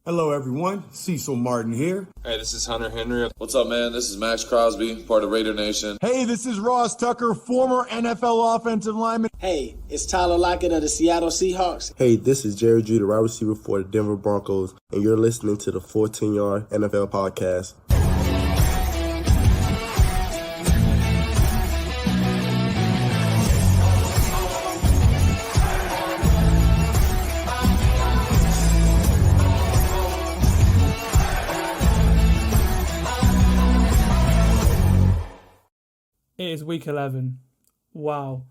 Hello, everyone. Cecil Martin here. Hey, this is Hunter Henry. What's up, man? This is Max Crosby, part of Raider Nation. Hey, this is Ross Tucker, former NFL offensive lineman. Hey, it's Tyler Lockett of the Seattle Seahawks. Hey, this is Jerry Judy, wide receiver for the Denver Broncos, and you're listening to the 14-Yard NFL Podcast. It is week 11. Wow.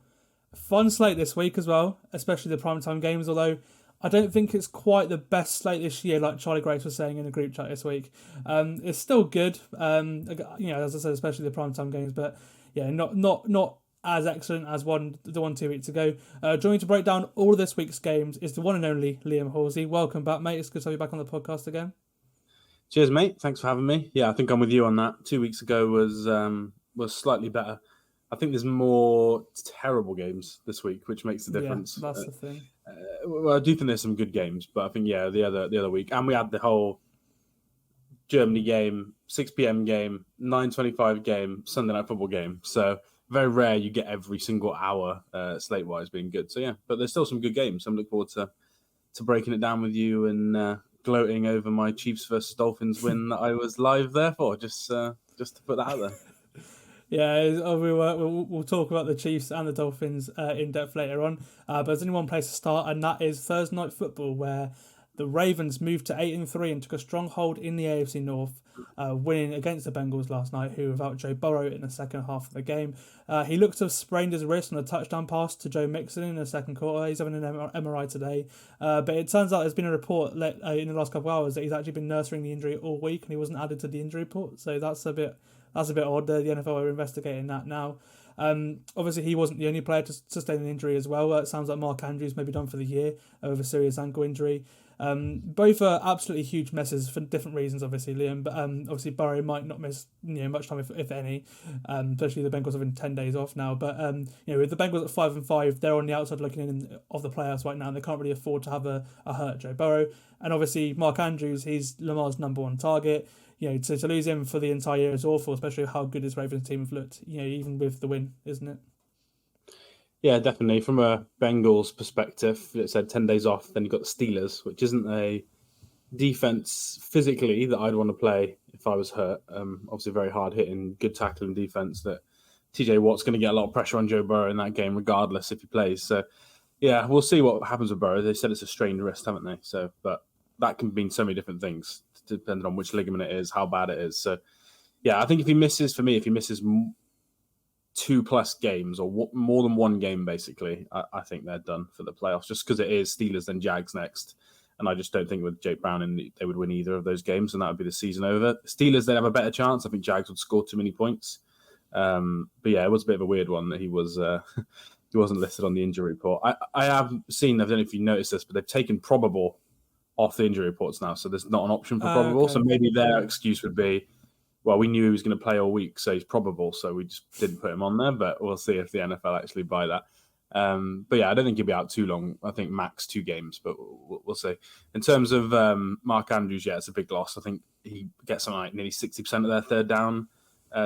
Fun slate this week as well, especially the primetime games, although I don't think it's quite the best slate this year, like Charlie Grace was saying in a group chat this week. It's still good, as I said, especially the primetime games, but yeah, not as excellent as the 2 weeks ago. Joining to break down all of this week's games is the one and only Liam Horsley. Welcome back, mate. It's good to have you back on the podcast again. Cheers, mate. Thanks for having me. Yeah, I think I'm with you on that. 2 weeks ago was slightly better. I think there's more terrible games this week, which makes the difference. Yeah, that's the thing. Well, I do think there's some good games, but I think, the other week. And we had the whole Germany game, 6 p.m. game, 9:25 game, Sunday Night Football game. So very rare you get every single hour slate-wise being good. So, yeah, but there's still some good games. I'm looking forward to breaking it down with you and gloating over my Chiefs versus Dolphins win that I was live there for, just to put that out there. Yeah, we'll talk about the Chiefs and the Dolphins in depth later on. But there's only one place to start, and that is Thursday Night Football, where the Ravens moved to 8-3 and took a stronghold in the AFC North, winning against the Bengals last night, who without Joe Burrow in the second half of the game. He looked to have sprained his wrist on a touchdown pass to Joe Mixon in the second quarter. He's having an MRI today. But it turns out there's been a report in the last couple of hours that he's actually been nursing the injury all week, and he wasn't added to the injury report. So that's a bit odd. The NFL are investigating that now. Obviously, he wasn't the only player to sustain an injury as well. It sounds like Mark Andrews may be done for the year with a serious ankle injury. Both are absolutely huge messes for different reasons, obviously, Liam. But obviously, Burrow might not miss much time, if any. Especially the Bengals having 10 days off now. But with the Bengals at 5-5, they're on the outside looking in of the playoffs right now, and they can't really afford to have a hurt Joe Burrow. And obviously, Mark Andrews, he's Lamar's number one target. To lose him for the entire year is awful, especially how good his Ravens team have looked, even with the win, isn't it? Yeah, definitely. From a Bengals perspective, it said 10 days off, then you've got the Steelers, which isn't a defense physically that I'd want to play if I was hurt. Obviously, very hard-hitting, good tackling defense that TJ Watt's going to get a lot of pressure on Joe Burrow in that game, regardless if he plays. So, yeah, we'll see what happens with Burrow. They said it's a strained wrist, haven't they? So, but that can mean so many different things, depending on which ligament it is, how bad it is. So, yeah, I think if he misses 2+ games or more than one game, basically, I think they're done for the playoffs, just because it is Steelers then Jags next. And I just don't think with Jake Brown they would win either of those games, and that would be the season over. Steelers, they'd have a better chance. I think Jags would score too many points. But yeah, it was a bit of a weird one that he wasn't listed on the injury report. I have seen, I don't know if you noticed this, but they've taken probable off the injury reports now, so there's not an option for probable. Okay. So maybe their excuse would be, well, we knew he was going to play all week, so he's probable, so we just didn't put him on there, but we'll see if the NFL actually buy that. But yeah, I don't think he'll be out too long. I think max 2 games, but we'll see. In terms of Mark Andrews, yeah, it's a big loss. I think he gets something like nearly 60% of their third down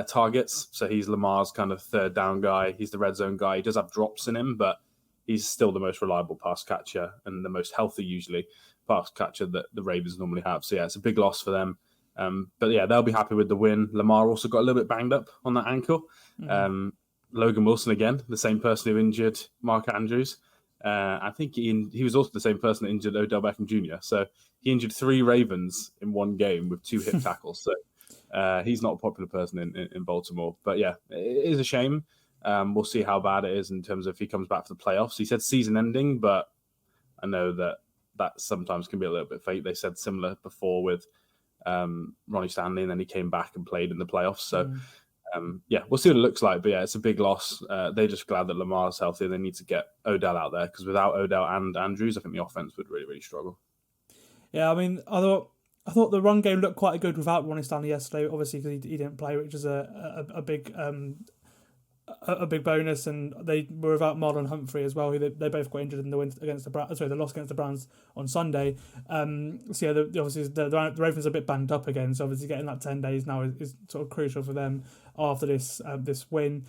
targets, so he's Lamar's kind of third down guy. He's the red zone guy. He does have drops in him, but he's still the most reliable pass catcher and the most healthy, usually, pass catcher that the Ravens normally have. So yeah, it's a big loss for them. But yeah, they'll be happy with the win. Lamar also got a little bit banged up on that ankle. Mm-hmm. Logan Wilson again, the same person who injured Mark Andrews. I think he was also the same person that injured Odell Beckham Jr. So he injured 3 Ravens in one game with 2 hip tackles. So he's not a popular person in Baltimore. But yeah, it is a shame. We'll see how bad it is in terms of if he comes back for the playoffs. He said season ending, but I know that sometimes can be a little bit fake. They said similar before with Ronnie Stanley, and then he came back and played in the playoffs. So yeah, we'll see what it looks like. But yeah, it's a big loss. They're just glad that Lamar's healthy, and they need to get Odell out there, because without Odell and Andrews, I think the offense would really, really struggle. Yeah, I mean, I thought the run game looked quite good without Ronnie Stanley yesterday, obviously because he didn't play, which is a big a big bonus, and they were without Marlon Humphrey as well, who they both got injured in the win against the the loss against the Browns on Sunday. So yeah, obviously the Ravens are a bit banged up again, so obviously getting that 10 days now is sort of crucial for them after this win.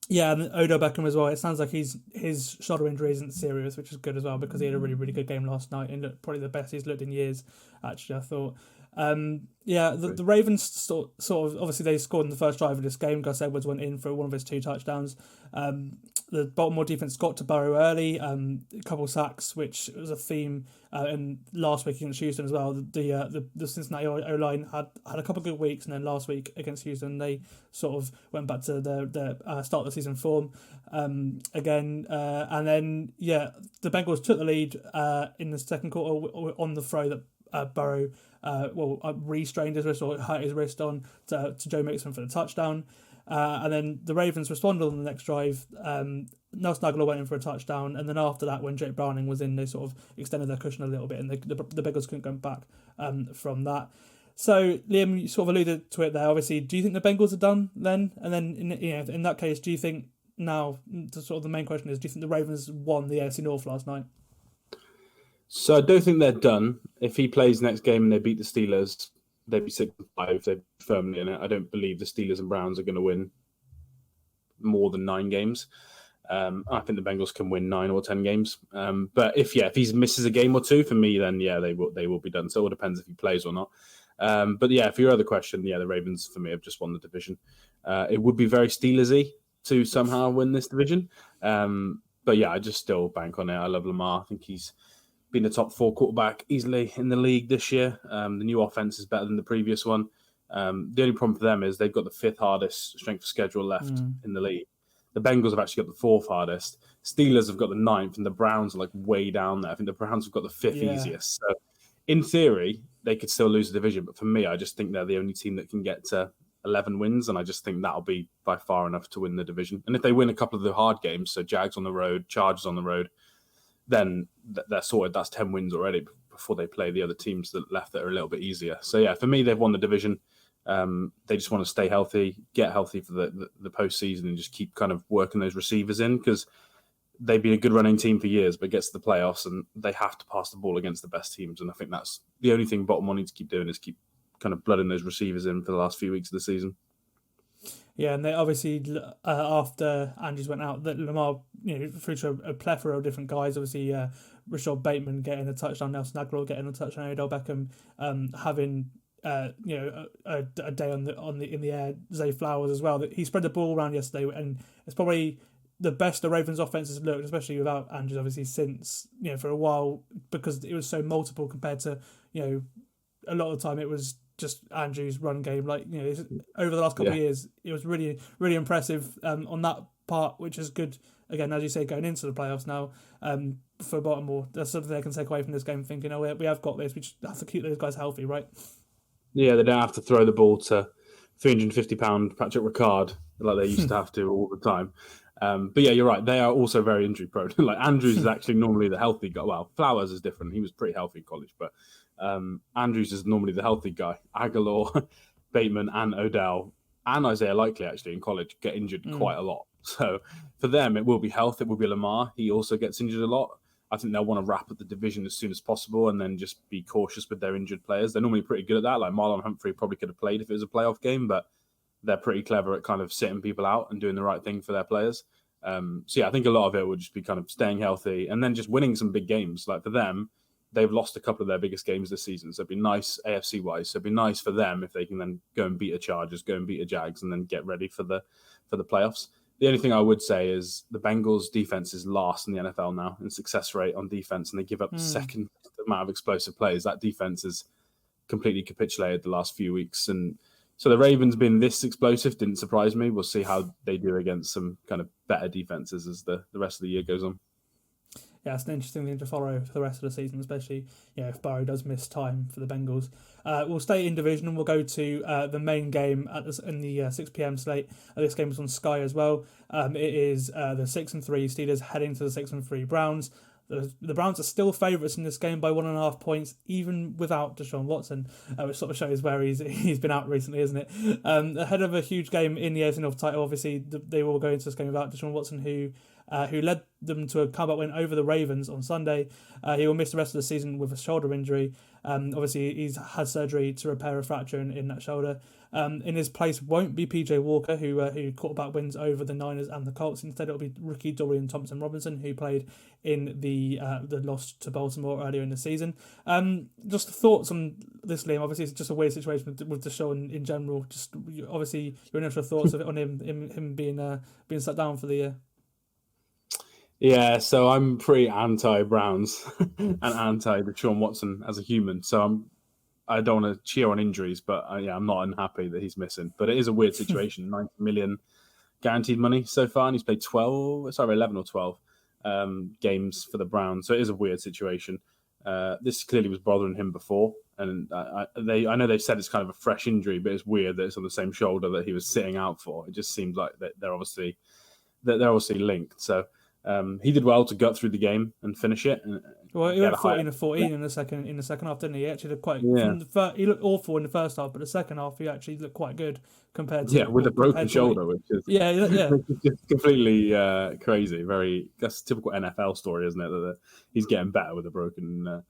Yeah, and Odell Beckham as well. It sounds like his shoulder injury isn't serious, which is good as well, because he had a really, really good game last night and looked probably the best he's looked in years, actually, I thought. The Ravens sort of, obviously they scored in the first drive of this game. Gus Edwards went in for one of his 2 touchdowns. The Baltimore defense got to Burrow early, a couple sacks, which was a theme in last week against Houston as well. The Cincinnati O-line had a couple of good weeks, and then last week against Houston they sort of went back to the start of the season form again. And then the Bengals took the lead in the second quarter on the throw that Burrow restrained his wrist or hurt his wrist on to Joe Mixon for the touchdown. And then the Ravens responded on the next drive. Nelson Aguilar went in for a touchdown, and then after that, when Jake Browning was in, they sort of extended their cushion a little bit, and the Bengals couldn't go back from that. So, Liam, you sort of alluded to it there. Obviously, do you think the Bengals are done then? And then, in that case, do you think now, sort of the main question is, do you think the Ravens won the AFC North last night? So I don't think they're done. If he plays next game and they beat the Steelers, they'd be 6-5. They're firmly in it. I don't believe the Steelers and Browns are going to win more than 9 games. I think the Bengals can win 9 or 10 games. But if he misses a game or 2, for me, then they will be done. So it all depends if he plays or not. But for your other question, the Ravens for me have just won the division. It would be very Steelersy to somehow win this division. But I just still bank on it. I love Lamar. I think he's been a top 4 quarterback easily in the league this year. The new offense is better than the previous one. The only problem for them is they've got the 5th hardest strength of schedule left in the league. The Bengals have actually got the 4th hardest. Steelers have got the 9th, and the Browns are like way down there. I think the Browns have got the 5th easiest. So in theory, they could still lose the division. But for me, I just think they're the only team that can get to 11 wins, and I just think that'll be by far enough to win the division. And if they win a couple of the hard games, so Jags on the road, Chargers on the road, then they're sorted. That's 10 wins already before they play the other teams that left that are a little bit easier. So for me, they've won the division. They just want to stay healthy, get healthy for the postseason, and just keep kind of working those receivers in, because they've been a good running team for years, but it gets to the playoffs and they have to pass the ball against the best teams. And I think that's the only thing Baltimore needs to keep doing, is keep kind of blooding those receivers in for the last few weeks of the season. Yeah, and they obviously, after Andrews went out, that Lamar, threw to a plethora of different guys. Obviously, Rashad Bateman getting a touchdown, Nelson Aguilar getting a touchdown, Odell Beckham having a day in the air. Zay Flowers as well. He spread the ball around yesterday, and it's probably the best the Ravens' offense has looked, especially without Andrews, obviously, since for a while, because it was so multiple compared to a lot of the time it was just Andrews' run game. Over the last couple of years, it was really, really impressive on that part, which is good. Again, as you say, going into the playoffs now for Baltimore, that's something they can take away from this game, thinking, we have got this. We just have to keep those guys healthy, right? Yeah, they don't have to throw the ball to 350-pound Patrick Ricard like they used to have to all the time. But you're right. They are also very injury prone. Like Andrews is actually normally the healthy guy. Well, Flowers is different. He was pretty healthy in college, but Andrews is normally the healthy guy. Aguilar, Bateman, and Odell, and Isaiah Likely actually in college get injured quite a lot. So for them, it will be health. It will be Lamar. He also gets injured a lot. I think they'll want to wrap up the division as soon as possible and then just be cautious with their injured players. They're normally pretty good at that. Like Marlon Humphrey probably could have played if it was a playoff game, but they're pretty clever at kind of sitting people out and doing the right thing for their players. I think a lot of it would just be kind of staying healthy and then just winning some big games. Like for them, they've lost a couple of their biggest games this season. So it'd be nice AFC-wise. So it'd be nice for them if they can then go and beat a Chargers, go and beat a Jags, and then get ready for the playoffs. The only thing I would say is the Bengals' defense is last in the NFL now in success rate on defense, and they give up the second amount of explosive plays. That defense has completely capitulated the last few weeks. And so the Ravens being this explosive didn't surprise me. We'll see how they do against some kind of better defenses as the rest of the year goes on. Yeah, it's an interesting thing to follow for the rest of the season, especially if Burrow does miss time for the Bengals. We'll stay in division and we'll go to the main game in the 6 p.m. slate. This game is on Sky as well. It is the 6-3 Steelers heading to the 6-3 Browns. The Browns are still favourites in this game by 1.5 points, even without Deshaun Watson, which sort of shows where he's been out recently, isn't it? Ahead of a huge game in the AFC North title, obviously they will go into this game without Deshaun Watson, who led them to a comeback win over the Ravens on Sunday. He will miss the rest of the season with a shoulder injury. Obviously, he's had surgery to repair a fracture in that shoulder. In his place won't be PJ Walker, who quarterback wins over the Niners and the Colts. Instead, it'll be rookie Dorian Thompson-Robinson, who played in the loss to Baltimore earlier in the season. Just thoughts on this, Liam? Obviously, it's just a weird situation with Deshaun in general. Just obviously, your initial thoughts of it on him being sat down for the year. Yeah, so I'm pretty anti-Browns and anti-Deshaun Watson as a human. So I don't want to cheer on injuries, but I'm not unhappy that he's missing. But it is a weird situation. 90 million guaranteed money so far, and he's played 11 or 12 games for the Browns. So it is a weird situation. This clearly was bothering him before, and I know they've said it's kind of a fresh injury, but it's weird that it's on the same shoulder that he was sitting out for. It just seems like that they're obviously linked. So. He did well to gut through the game and finish it. Well, he went 14-14 in the second half, didn't he? He actually looked quite. Yeah. He looked awful in the first half, but the second half he actually looked quite good compared to with a broken shoulder, which is just completely crazy. That's a typical NFL story, isn't it? That he's getting better with a broken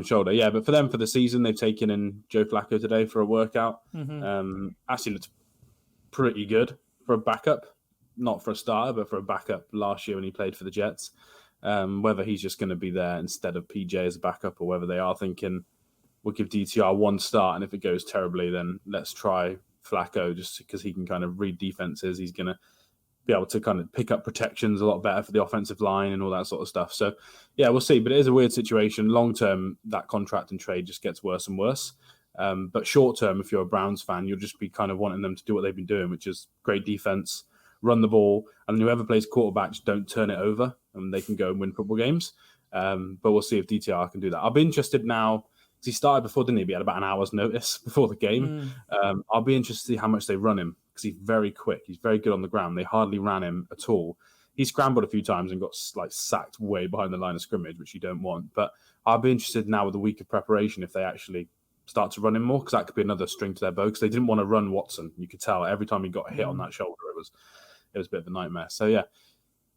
shoulder. Yeah, but for them for the season, they've taken in Joe Flacco today for a workout. Mm-hmm. Actually looked pretty good for a backup. Not for a starter, but for a backup last year when he played for the Jets. Whether he's just going to be there instead of PJ as a backup, or whether they are thinking, we'll give DTR one start, and if it goes terribly, then let's try Flacco, just because he can kind of read defenses. He's going to be able to kind of pick up protections a lot better for the offensive line and all that sort of stuff. So, yeah, we'll see. But it is a weird situation. Long term, that contract and trade just gets worse and worse. But short term, if you're a Browns fan, you'll just be kind of wanting them to do what they've been doing, which is great defense, run the ball, and whoever plays quarterback, just don't turn it over, and they can go and win football games. But we'll see if DTR can do that. I'll be interested now, because he started before, didn't he? He had about an hour's notice before the game. I'll be interested to see how much they run him, because he's very quick. He's very good on the ground. They hardly ran him at all. He scrambled a few times and got sacked way behind the line of scrimmage, which you don't want. But I'll be interested now with the week of preparation if they actually start to run him more, because that could be another string to their bow, because they didn't want to run Watson. You could tell every time he got hit on that shoulder, it was a bit of a nightmare. So, yeah,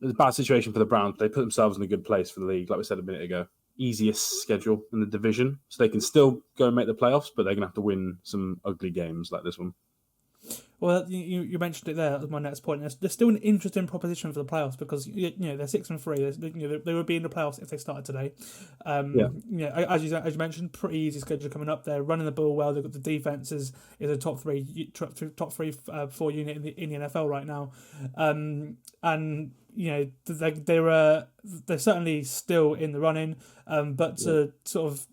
it's a bad situation for the Browns. They put themselves in a good place for the league, like we said a minute ago. Easiest schedule in the division. So they can still go and make the playoffs, but they're going to have to win some ugly games like this one. Well, you mentioned it there. That was my next point. There's still an interesting proposition for the playoffs, because they're 6-3. They would be in the playoffs if they started today. As you mentioned, pretty easy schedule coming up. They're running the ball well. They've got the defense is a top three four unit in the NFL right now, and they're certainly still in the running. But to sort of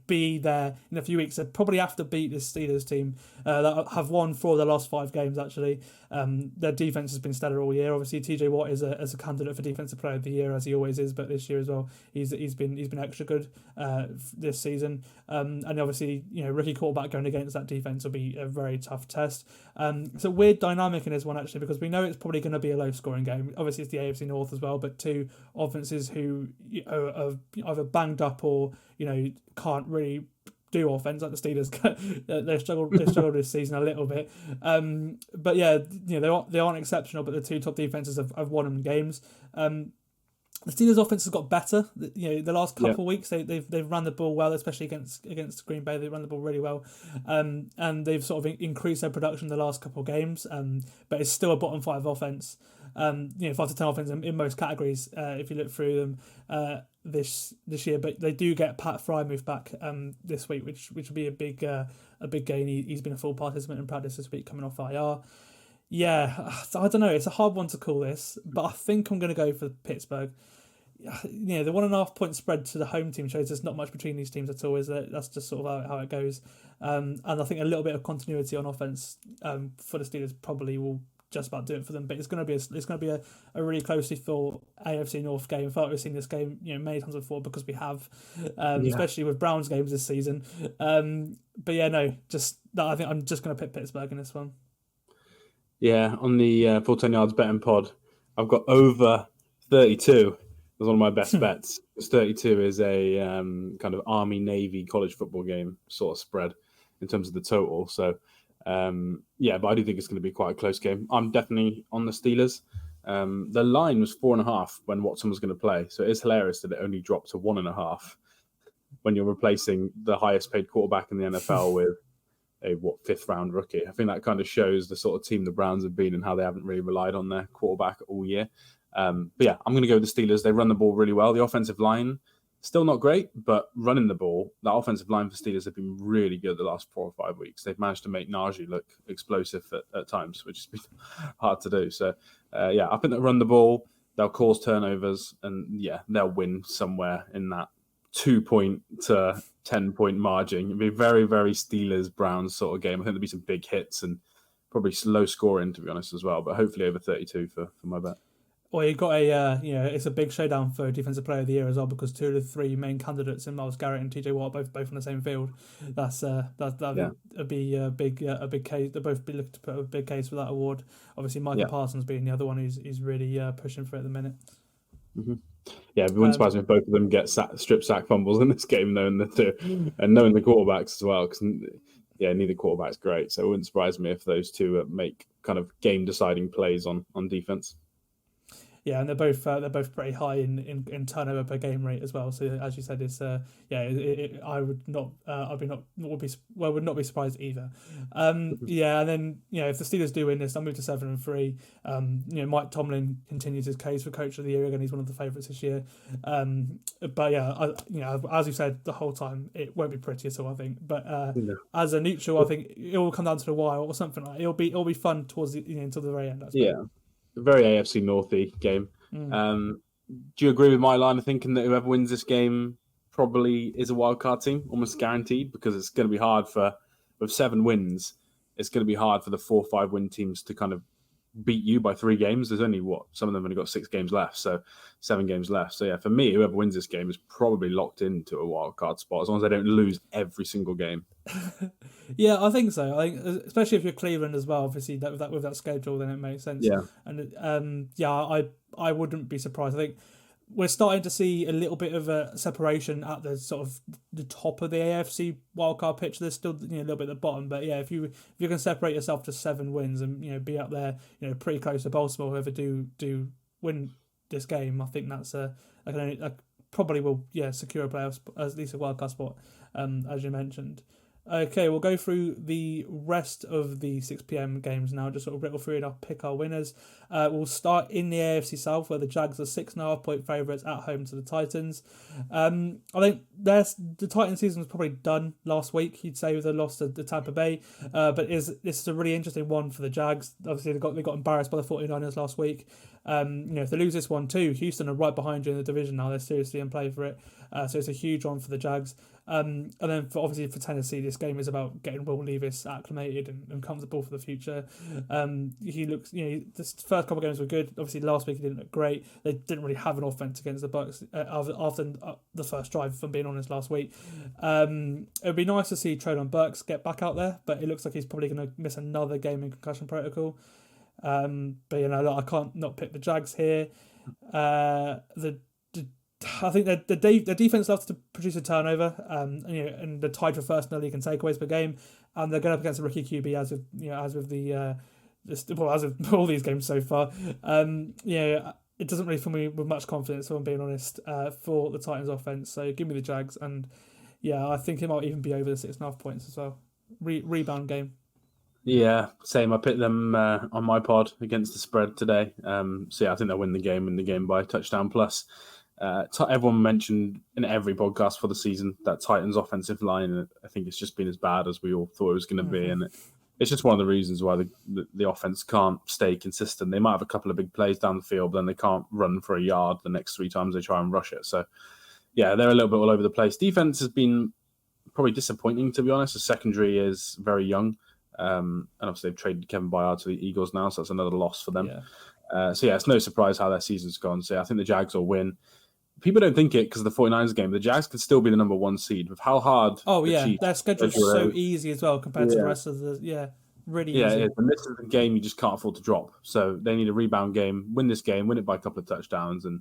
be there in a few weeks, they probably have to beat this Steelers team that have won 4 of their last 5 games. Actually, their defense has been stellar all year. Obviously, TJ Watt is a candidate for Defensive Player of the Year, as he always is, but this year as well, he's been extra good this season. And obviously, rookie quarterback going against that defense will be a very tough test. It's a weird dynamic in this one, actually, because we know it's probably going to be a low scoring game. Obviously, it's the AFC North as well, but two offenses who are either banged up or can't really do offense like the Steelers. They struggled this season a little bit, but yeah, they aren't exceptional. But the two top defenses have won them games. The Steelers' offense has got better. The last couple of weeks they've run the ball well, especially against Green Bay. They run the ball really well, and they've sort of increased their production the last couple of games. But it's still a bottom 5 offense. 5 to 10 offense in most categories if you look through them this year. But they do get Pat Freiermuth back this week, which will be a big gain. He's been a full participant in practice this week, coming off IR. Yeah, I don't know. It's a hard one to call this, but I think I'm going to go for Pittsburgh. The 1.5 point spread to the home team shows there's not much between these teams at all. That's just sort of how it goes. And I think a little bit of continuity on offense for the Steelers probably will just about do it for them. But it's going to be a really closely fought AFC North game. I felt we've seen this game many times before, because we have, especially with Browns games this season. But yeah, no, I think I'm just going to pick Pittsburgh in this one. Yeah, on the Full10Yards betting pod, I've got over 32 was one of my best bets. 32 is a kind of Army-Navy college football game sort of spread in terms of the total. So, but I do think it's going to be quite a close game. I'm definitely on the Steelers. The line was 4.5 when Watson was going to play. So it is hilarious that it only dropped to 1.5 when you're replacing the highest paid quarterback in the NFL with a fifth round rookie. I think that kind of shows the sort of team the Browns have been and how they haven't really relied on their quarterback all year. I'm going to go with the Steelers. They run the ball really well. The offensive line, still not great, but running the ball, that offensive line for Steelers have been really good the last 4 or 5 weeks. They've managed to make Najee look explosive at times, which has been hard to do. So, I think they'll run the ball, they'll cause turnovers, and they'll win somewhere in that 2-point to 10-point margin. It'll be a very, very Steelers-Browns sort of game. I think there'll be some big hits and probably low scoring, to be honest, as well, but hopefully over 32 for my bet. Well, you've got it's a big showdown for Defensive Player of the Year as well, because 2 of the 3 main candidates in Myles Garrett and TJ Watt both on the same field. That'd be a big case. They'll both be looking to put a big case for that award. Obviously, Michael Parsons being the other one who's really pushing for it at the minute. Mm-hmm. Yeah, it wouldn't surprise me if both of them get strip sack fumbles in this game, knowing the two, and knowing the quarterbacks as well. Because neither quarterback's great, so it wouldn't surprise me if those two make kind of game deciding plays on defense. Yeah, and they're both pretty high in turnover per game rate as well. So as you said, it's I would not be surprised either. And then if the Steelers do win this, they'll move to 7-3. Mike Tomlin continues his case for Coach of the Year again. He's one of the favourites this year. As you said the whole time, it won't be pretty at all, I think. But as a neutral, I think it will come down to the wire or something like that. It'll be fun towards until the very end. Very AFC Northy game. Do you agree with my line of thinking that whoever wins this game probably is a wildcard team, almost guaranteed, because it's going to be hard with 7 wins, it's going to be hard for the 4 or 5 win teams to kind of beat you by 3 games. There's only some of them have only got 6 games left, so 7 games left. So for me, whoever wins this game is probably locked into a wildcard spot as long as they don't lose every single game. Yeah, I think so. I think, especially if you're Cleveland as well. Obviously, with that schedule, then it makes sense. Yeah, and I wouldn't be surprised. I think we're starting to see a little bit of a separation at the sort of the top of the AFC wildcard picture. There's still a little bit at the bottom, but if you can separate yourself to 7 wins and be up there, pretty close to Baltimore, whoever do win this game, I think that's probably will secure a playoff, at least a wildcard spot, as you mentioned. Okay, we'll go through the rest of the 6 p.m. games now, just sort of riddle through and I'll pick our winners. We'll start in the AFC South, where the Jags are 6.5-point favourites at home to the Titans. I think the Titans season was probably done last week, you'd say, with a loss to the Tampa Bay. But this is a really interesting one for the Jags. Obviously, they got embarrassed by the 49ers last week. If they lose this one too, Houston are right behind you in the division now. They're seriously in play for it. So it's a huge one for the Jags. And then for Tennessee, this game is about getting Will Levis acclimated and comfortable for the future. He looks, this first couple of games were good. Obviously, last week he didn't look great. They didn't really have an offense against the Bucs after the first drive, if I'm being honest, last week. It would be nice to see Treylon Burks get back out there, but it looks like he's probably going to miss another game in concussion protocol. I can't not pick the Jags here. I think the defense loves to produce a turnover, and they're tied for first in the league in takeaways per game, and they're going up against a rookie QB as of all these games so far. It doesn't really fill me with much confidence, if I'm being honest, for the Titans offense. So give me the Jags, and I think it might even be over the 6.5 points as well. Rebound game. Yeah, same. I picked them on my pod against the spread today. I think they'll win the game by a touchdown plus. Everyone mentioned in every podcast for the season that Titans offensive line, I think it's just been as bad as we all thought it was going to be, and it's just one of the reasons why the offense can't stay consistent. They might have a couple of big plays down the field, but then they can't run for a yard the next 3 times they try and rush it. So they're a little bit all over the place. Defense has been probably disappointing, to be honest. The secondary is very young, and obviously they've traded Kevin Byard to the Eagles now, so that's another loss for them. It's no surprise how their season's gone. So I think the Jags will win. People don't think it because of the 49ers game. The Jags could still be the number 1 seed with how hard. Chiefs, their schedule's so easy as well compared to the rest of the. Really easy. Yeah, and this is a game you just can't afford to drop. So they need a rebound game, win this game, win it by a couple of touchdowns, and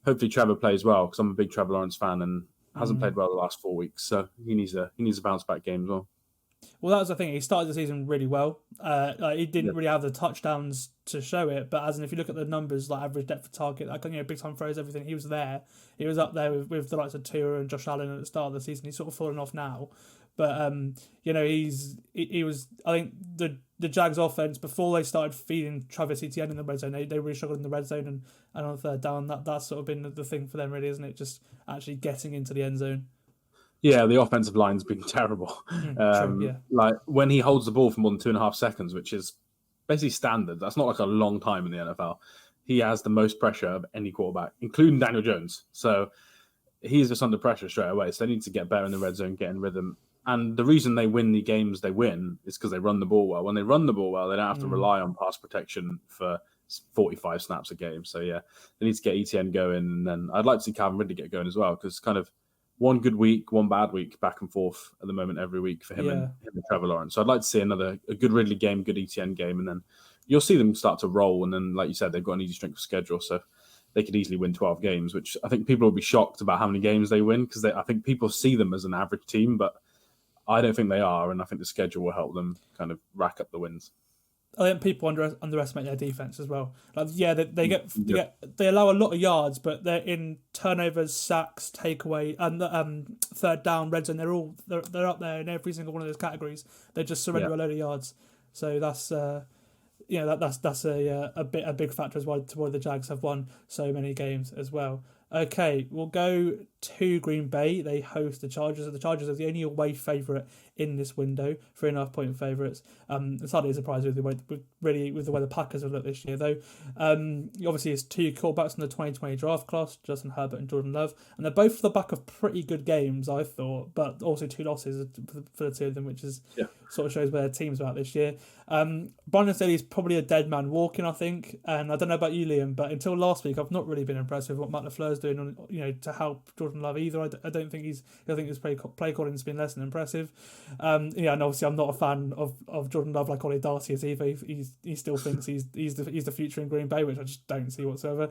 hopefully Trevor plays well, because I'm a big Trevor Lawrence fan and hasn't played well the last 4 weeks. So he needs a bounce back game as well. Well, that was the thing. He started the season really well. He didn't really have the touchdowns to show it, but if you look at the numbers, like average depth of target, big time throws, everything, he was there. He was up there with the likes of Tua and Josh Allen at the start of the season. He's sort of fallen off now, but he was. I think the Jags offense, before they started feeding Travis Etienne in the red zone, they really struggled in the red zone and on third down. That's sort of been the thing for them, really, isn't it? Just actually getting into the end zone. Yeah, the offensive line's been terrible. True, yeah. Like when he holds the ball for more than 2.5 seconds, which is basically standard. That's not like a long time in the NFL. He has the most pressure of any quarterback, including Daniel Jones. So he's just under pressure straight away. So they need to get better in the red zone, get in rhythm. And the reason they win the games they win is because they run the ball well. When they run the ball well, they don't have to rely on pass protection for 45 snaps a game. So yeah, they need to get ETN going. And then I'd like to see Calvin Ridley get going as well, because kind of one good week, one bad week, back and forth at the moment every week for him and Trevor Lawrence. So I'd like to see a good Ridley game, good ETN game, and then you'll see them start to roll. And then, like you said, they've got an easy strength of schedule, so they could easily win 12 games, which I think people will be shocked about how many games they win, because I think people see them as an average team, but I don't think they are, and I think the schedule will help them kind of rack up the wins. I think people underestimate their defense as well. They allow a lot of yards, but they're in turnovers, sacks, takeaway, and third down, red zone. They're up there in every single one of those categories. They just surrender a load of yards. So that's that's a big factor as well to why the Jags have won so many games as well. Okay, we'll go to Green Bay. They host the Chargers. The Chargers are the only away favourite in this window, 3.5-point favourites. It's hardly a surprise with the way the Packers have looked this year, though. Obviously, it's two quarterbacks in the 2020 draft class, Justin Herbert and Jordan Love, and they're both for the back of pretty good games, I thought, but also 2 losses for the two of them, which is sort of shows where their team's about this year. Brandon Staley's probably a dead man walking, I think, and I don't know about you, Liam, but until last week, I've not really been impressed with what Matt LaFleur's doing to help Jordan Love either. I think his play calling has been less than impressive. And obviously I'm not a fan of Jordan Love like Ollie Darcy is either. He still thinks he's the future in Green Bay, which I just don't see whatsoever.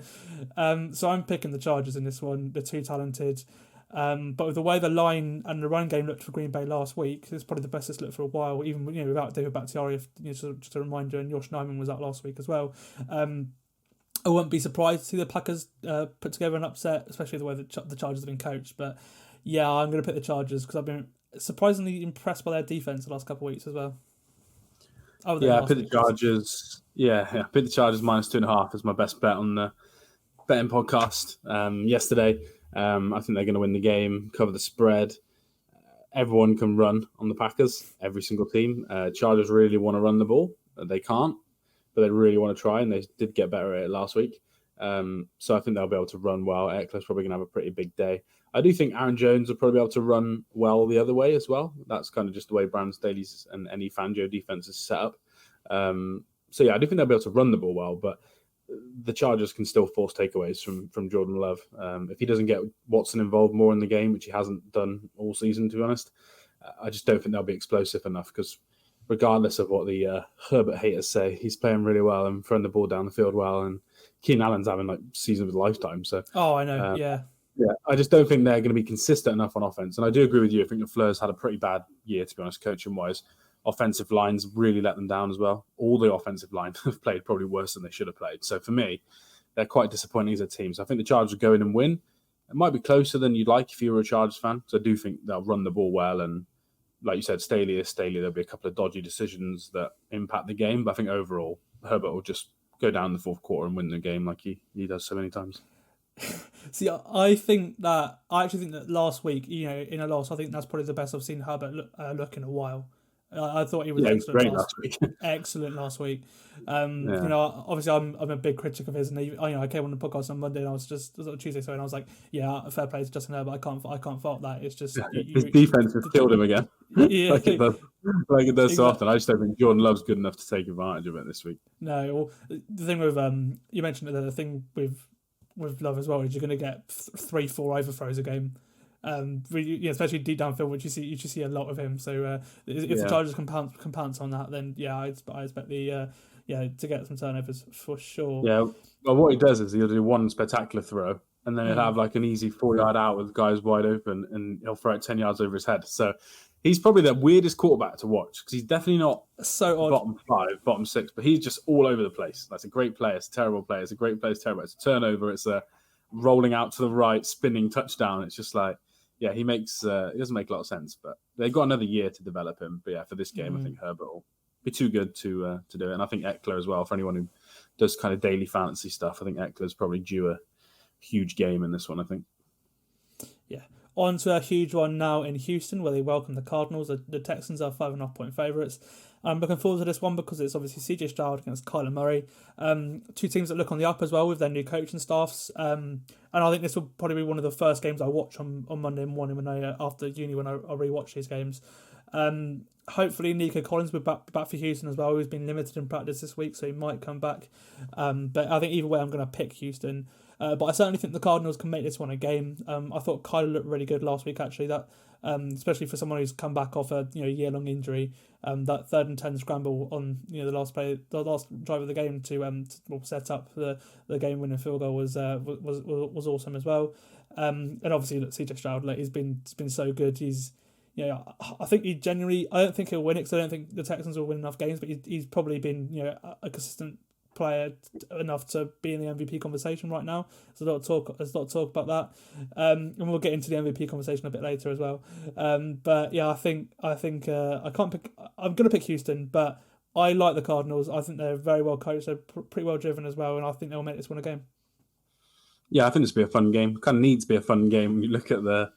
So I'm picking the Chargers in this one. They're too talented. But with the way the line and the run game looked for Green Bay last week, it's probably the best it's looked for a while, even without David Bakhtiari, just a reminder, and Josh Nijman was out last week as well. I wouldn't be surprised to see the Packers put together an upset, especially the way the Chargers have been coached. But yeah, I'm going to pick the Chargers because I've been surprisingly impressed by their defense the last couple of weeks as well. I picked the Chargers. I picked the Chargers -2.5 as my best bet on the betting podcast yesterday. I think they're going to win the game, cover the spread. Everyone can run on the Packers, every single team. Chargers really want to run the ball. They can't, but they really want to try, and they did get better at it last week. So I think they'll be able to run well. Eckler's probably going to have a pretty big day. I do think Aaron Jones will probably be able to run well the other way as well. That's kind of just the way Brandon Staley's and any Fangio defense is set up. I do think they'll be able to run the ball well, but the Chargers can still force takeaways from Jordan Love. If he doesn't get Watson involved more in the game, which he hasn't done all season, to be honest, I just don't think they'll be explosive enough, because regardless of what the Herbert haters say, he's playing really well and throwing the ball down the field well, and Keenan Allen's having like season of his lifetime. So I know, I just don't think they're going to be consistent enough on offense. And I do agree with you. I think LaFleur's had a pretty bad year, to be honest, coaching-wise. Offensive lines really let them down as well. All the offensive line have played probably worse than they should have played. So for me, they're quite disappointing as a team. So I think the Chargers will go in and win. It might be closer than you'd like if you were a Chargers fan. So I do think they'll run the ball well. And like you said, Staley is Staley. There'll be a couple of dodgy decisions that impact the game. But I think overall, Herbert will just go down in the fourth quarter and win the game like he does so many times. See, I actually think that last week, in a loss, I think that's probably the best I've seen Herbert look in a while. I thought he was excellent last week. Excellent last week. Obviously I'm a big critic of his, and I came on the podcast on Monday and I was Tuesday, and I was like, fair play to Justin Herbert. I can't fault that. It's just his defense has killed him again. Yeah, like it does so often. I just don't think Jordan Love's good enough to take advantage of it this week. No, well, the thing with you mentioned the thing with Love as well is you're going to get 3-4 overthrows a game. Especially deep downfield, which you see a lot of him. So if the Chargers can pounce on that, then I expect the to get some turnovers for sure. Yeah, well, what he does is he'll do one spectacular throw, and then he'll have like an easy 4-yard out with guys wide open, and he'll throw it 10 yards over his head. So he's probably the weirdest quarterback to watch because he's definitely not so odd. bottom 5, bottom 6, but he's just all over the place. That's a great player. It's a terrible player. It's a great player. It's terrible. It's a turnover. It's a rolling out to the right, spinning touchdown. It's just like, yeah, he doesn't make a lot of sense, but they've got another year to develop him. But yeah, for this game, I think Herbert will be too good to do it. And I think Eckler as well, for anyone who does kind of daily fantasy stuff, I think Eckler's probably due a huge game in this one, I think. Yeah. On to a huge one now in Houston, where they welcome the Cardinals. The Texans are 5.5-point favourites. I'm looking forward to this one because it's obviously CJ Stroud against Kyler Murray. Two teams that look on the up as well with their new coaching staffs. And I think this will probably be one of the first games I watch on Monday morning after uni when I rewatch these games. Hopefully Nico Collins will be back for Houston as well. He's been limited in practice this week, so he might come back. But I think either way I'm going to pick Houston. But I certainly think the Cardinals can make this one a game. I thought Kyler looked really good last week, actually. That especially for someone who's come back off a year-long injury. That 3rd and 10 scramble on the last drive of the game to set up the game-winning field goal was awesome as well. And obviously, look, CJ Stroud, he's been so good. He's I think I don't think he'll win it because I don't think the Texans will win enough games, but he's probably been a consistent player enough to be in the MVP conversation right now. There's a lot of talk about that, and we'll get into the MVP conversation a bit later as well. But yeah, I think I can't pick. I'm going to pick Houston, but I like the Cardinals. I think they're very well coached. They're pretty well driven as well, and I think they'll make this one a game. Yeah, I think this will be a fun game. Kind of needs to be a fun game when you look at the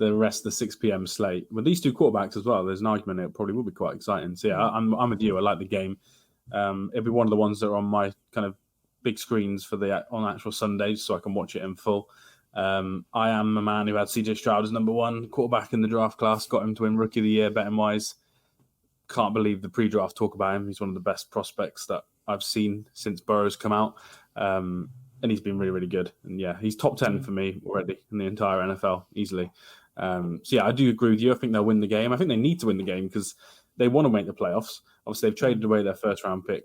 rest of the 6 p.m. slate. With these two quarterbacks as well, there's an argument it probably will be quite exciting. So yeah, I'm with you. I like the game. It'll be one of the ones that are on my kind of big screens on actual Sundays, so I can watch it in full. I am a man who had CJ Stroud as number 1 quarterback in the draft class, got him to win Rookie of the Year betting wise. Can't believe the pre-draft talk about him. He's one of the best prospects that I've seen since Burrow's come out. And he's been really, really good. And yeah, he's top 10 for me already in the entire NFL, easily. So yeah, I do agree with you. I think they'll win the game. I think they need to win the game because they want to make the playoffs. Obviously, they've traded away their first-round pick,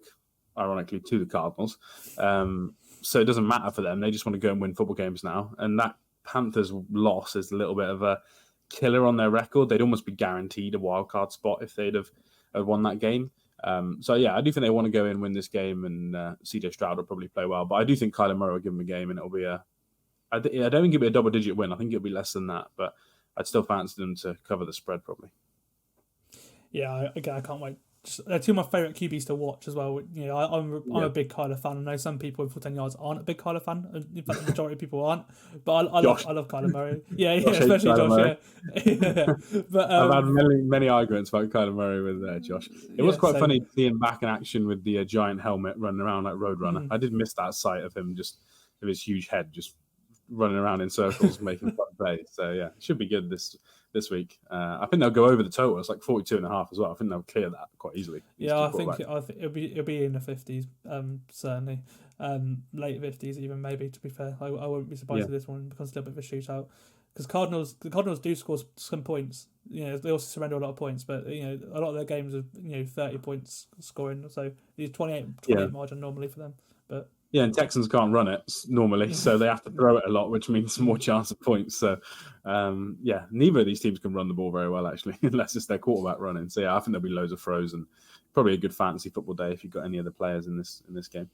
ironically, to the Cardinals. So it doesn't matter for them. They just want to go and win football games now. And that Panthers loss is a little bit of a killer on their record. They'd almost be guaranteed a wildcard spot if they'd have won that game. So yeah, I do think they want to go in and win this game, and CJ Stroud will probably play well. But I do think Kyler Murray will give them a game, and it'll be I don't think it'll be a double-digit win. I think it'll be less than that, but I'd still fancy them to cover the spread probably. Yeah, I can't wait. They're two of my favourite QBs to watch as well. I'm a big Kyler fan. I know some people in Full10Yards aren't a big Kyler fan. In fact, the majority of people aren't. But I love Kyler Murray. Yeah, especially Josh. Yeah. But I've had many arguments about Kyler Murray with Josh. It was quite funny to see him back in action with the giant helmet running around like Roadrunner. I did miss that sight of him just with his huge head just running around in circles making fun plays. So yeah, it should be good this week. I think they'll go over the total. It's like 42.5 as well. I think they'll clear that quite easily. Yeah, I think it'll be in the 50s, certainly. Late 50s even, maybe, to be fair. I wouldn't be surprised if this one becomes a little bit of a shootout. Because the Cardinals do score some points. They also surrender a lot of points, but a lot of their games are 30 points scoring. So these 28 margin normally for them. But yeah, and Texans can't run it normally, so they have to throw it a lot, which means more chance of points. So, neither of these teams can run the ball very well, actually, unless it's their quarterback running. So, yeah, I think there'll be loads of throws and probably a good fantasy football day if you've got any other players in this game.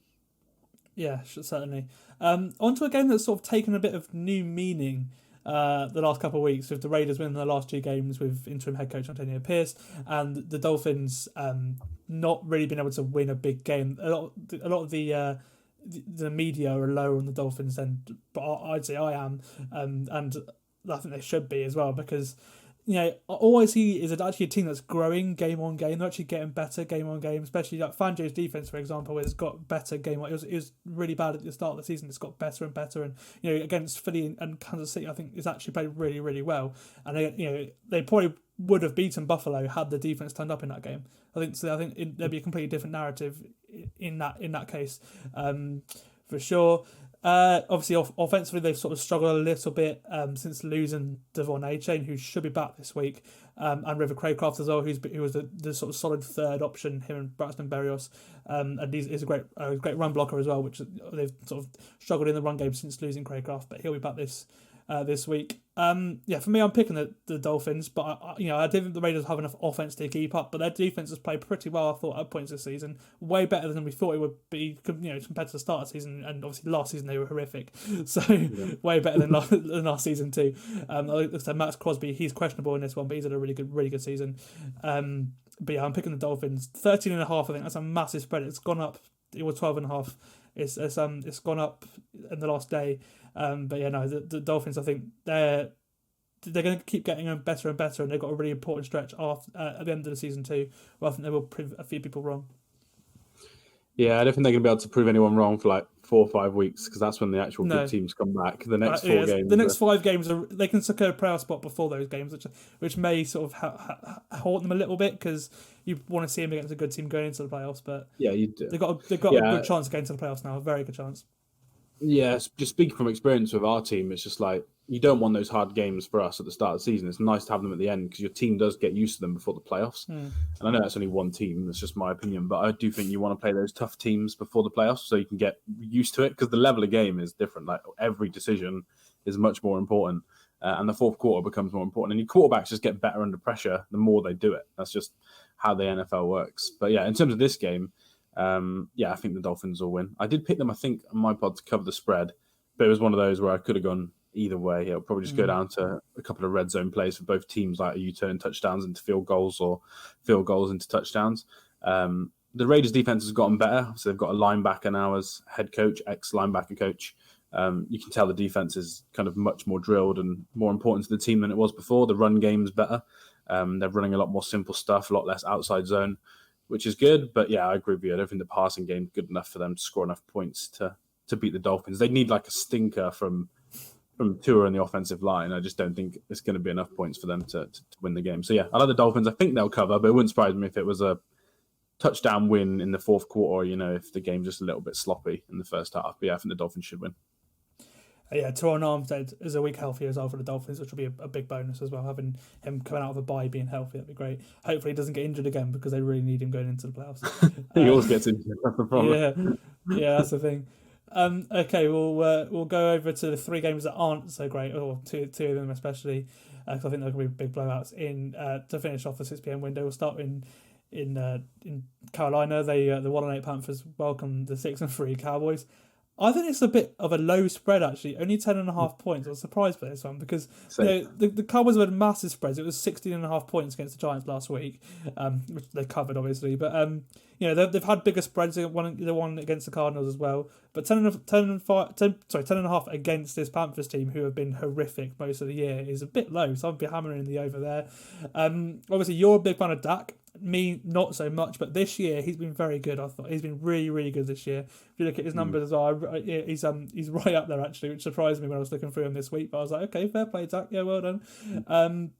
Yeah, certainly. Onto a game that's sort of taken a bit of new meaning the last couple of weeks, with the Raiders winning their last 2 games with interim head coach Antonio Pierce, and the Dolphins not really being able to win a big game. A lot of the media are lower on the Dolphins than, but I'd say I am, and I think they should be as well, because all I see is actually a team that's growing game on game. They're actually getting better game on game, especially like Fangio's defense, for example, has got better game. It was really bad at the start of the season. It's got better and better, and against Philly and Kansas City, I think it's actually played really, really well. And they probably would have beaten Buffalo had the defense turned up in that game. I think there'd be a completely different narrative in that case, for sure. Obviously, offensively, they've sort of struggled a little bit since losing Devon A-Chain, who should be back this week, and River Craycraft as well, who was the sort of solid third option, him and Braxton Berrios. And he's a great run blocker as well, which they've sort of struggled in the run game since losing Craycraft, but he'll be back this week. For me, I'm picking the Dolphins, but I didn't think the Raiders have enough offense to keep up, but their defense has played pretty well, I thought, at points this season, way better than we thought it would be, compared to the start of the season, and obviously last season they were horrific, so way better than last season too. Like I said, Max Crosby, he's questionable in this one, but he's had a really good season. But yeah, I'm picking the Dolphins. 13.5, I think that's a massive spread. It's gone up. It was 12.5. It's gone up in the last day. But yeah, no, the Dolphins, I think they're going to keep getting better and better, and they've got a really important stretch at the end of the season too, where I think they will prove a few people wrong. Yeah, I don't think they're going to be able to prove anyone wrong for like 4 or 5 weeks, because that's when the actual good teams come back. The next 4 games. The next 5 games, they can secure a playoff spot before those games, which may sort of haunt them a little bit, because you want to see them against a good team going into the playoffs. But yeah, you do. They've got a good chance of going to the playoffs now, a very good chance. Yeah, just speaking from experience with our team, it's just like, you don't want those hard games for us at the start of the season. It's nice to have them at the end, because your team does get used to them before the playoffs. And I know that's only one team, that's just my opinion, but I do think you want to play those tough teams before the playoffs so you can get used to it, because the level of game is different. Like, every decision is much more important, and the fourth quarter becomes more important. And your quarterbacks just get better under pressure the more they do it. That's just how the NFL works. But yeah, in terms of this game, I think the Dolphins will win. I did pick them, I think, on my pod to cover the spread, but it was one of those where I could have gone either way. It'll probably just go down to a couple of red zone plays for both teams, like you turn touchdowns into field goals or field goals into touchdowns. The Raiders' defense has gotten better, so they've got a linebacker now as head coach, ex-linebacker coach. You can tell the defense is kind of much more drilled and more important to the team than it was before. The run game's better. They're running a lot more simple stuff, a lot less outside zone, which is good. But yeah, I agree with you. I don't think the passing game's good enough for them to score enough points to beat the Dolphins. They need like a stinker from Tua in the offensive line. I just don't think it's going to be enough points for them to win the game. So yeah, I like the Dolphins. I think they'll cover, but it wouldn't surprise me if it was a touchdown win in the fourth quarter, if the game's just a little bit sloppy in the first half. But yeah, I think the Dolphins should win. Yeah, Teron Armstead is a week healthier as well for the Dolphins, which will be a big bonus as well. Having him coming out of a bye being healthy, that'd be great. Hopefully he doesn't get injured again, because they really need him going into the playoffs. He always gets injured, that's the problem. Yeah, that's the thing. Okay, we'll go over to the 3 games that aren't so great, or two of them especially, because I think they're going to be big blowouts. To finish off the 6 p.m. window, we'll start in Carolina. The 1-8 Panthers welcome the 6-3 Cowboys. I think it's a bit of a low spread, actually. Only 10.5 points. I was surprised by this one, because the Cowboys have had massive spreads. It was 16.5 points against the Giants last week, which they covered, obviously. But they've had bigger spreads. The one against the Cardinals as well. But 10.5 against this Panthers team, who have been horrific most of the year, is a bit low. So I'd be hammering the over there. Obviously, you're a big fan of Dak. Me, not so much, but this year he's been very good. I thought he's been really, really good this year. If you look at his numbers as well, he's right up there actually, which surprised me when I was looking through him this week. But I was like, okay, fair play, Dak. Yeah, well done.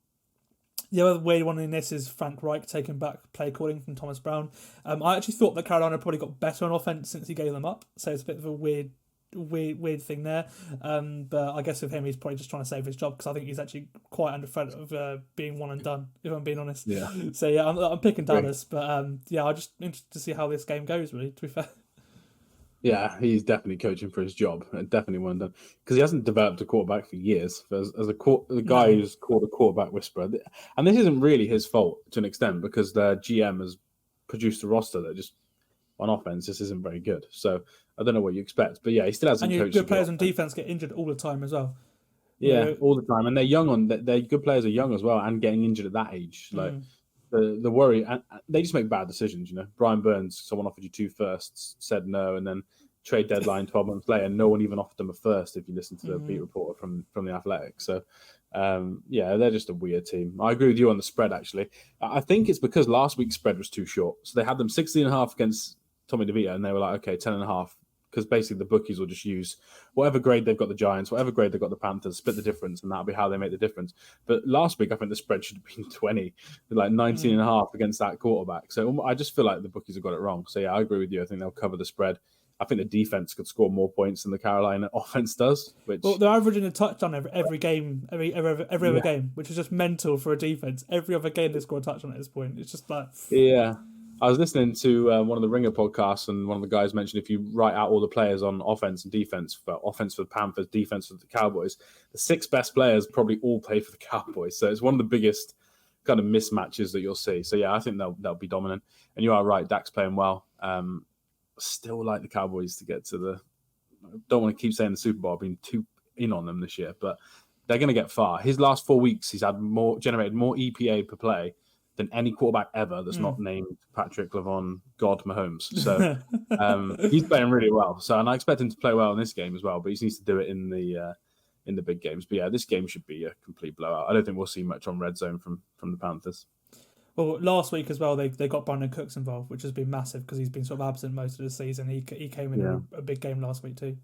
The other weird one in this is Frank Reich taking back play calling from Thomas Brown. I actually thought that Carolina probably got better on offense since he gave them up, so it's a bit of a weird thing there. But I guess with him, he's probably just trying to save his job, because I think he's actually quite under threat of being one and done, if I'm being honest. Yeah. So yeah, I'm picking Dallas, but I'm just interested to see how this game goes, really, to be fair. Yeah, he's definitely coaching for his job, and definitely one done, because he hasn't developed a quarterback for years. As the guy who's called a quarterback whisperer, and this isn't really his fault to an extent, because their GM has produced a roster that just on offense just isn't very good. So I don't know what you expect, but yeah, he still hasn't coached. And good players on defense get injured all the time as well. Yeah, all the time, and they're young their good players are young as well, and getting injured at that age, like. The worry, and they just make bad decisions, Brian Burns, someone offered you 2 firsts, said no, and then trade deadline 12 months later, no one even offered them a first, if you listen to the beat reporter from the Athletic. So, they're just a weird team. I agree with you on the spread, actually. I think it's because last week's spread was too short. So they had them 16.5 against Tommy DeVito, and they were like, okay, 10.5. Because basically the bookies will just use whatever grade they've got the Giants, whatever grade they've got the Panthers, split the difference, and that'll be how they make the difference. But last week, I think the spread should have been 20, like 19.5 against that quarterback. So I just feel like the bookies have got it wrong. So yeah, I agree with you. I think they'll cover the spread. I think the defense could score more points than the Carolina offense does. Which They're averaging a touchdown every game, every other game, which is just mental for a defense. Every other game they score a touchdown at this point. It's just like I was listening to one of the Ringer podcasts, and one of the guys mentioned if you write out all the players on offense and defense, for offense for the Panthers, defense for the Cowboys, the 6 best players probably all play for the Cowboys. So it's one of the biggest kind of mismatches that you'll see. So yeah, I think they'll be dominant. And you are right, Dak's playing well. Still like the Cowboys to get to the. Don't want to keep saying the Super Bowl. I've been too in on them this year, but they're going to get far. His last 4 weeks, he's generated more EPA per play than any quarterback ever that's not named Patrick Lavon God Mahomes. So he's playing really well. So, and I expect him to play well in this game as well, but he needs to do it in the big games. But yeah, this game should be a complete blowout. I don't think we'll see much on red zone from the Panthers. Well, last week as well, they got Brandon Cooks involved, which has been massive because he's been sort of absent most of the season. He came in a big game last week too.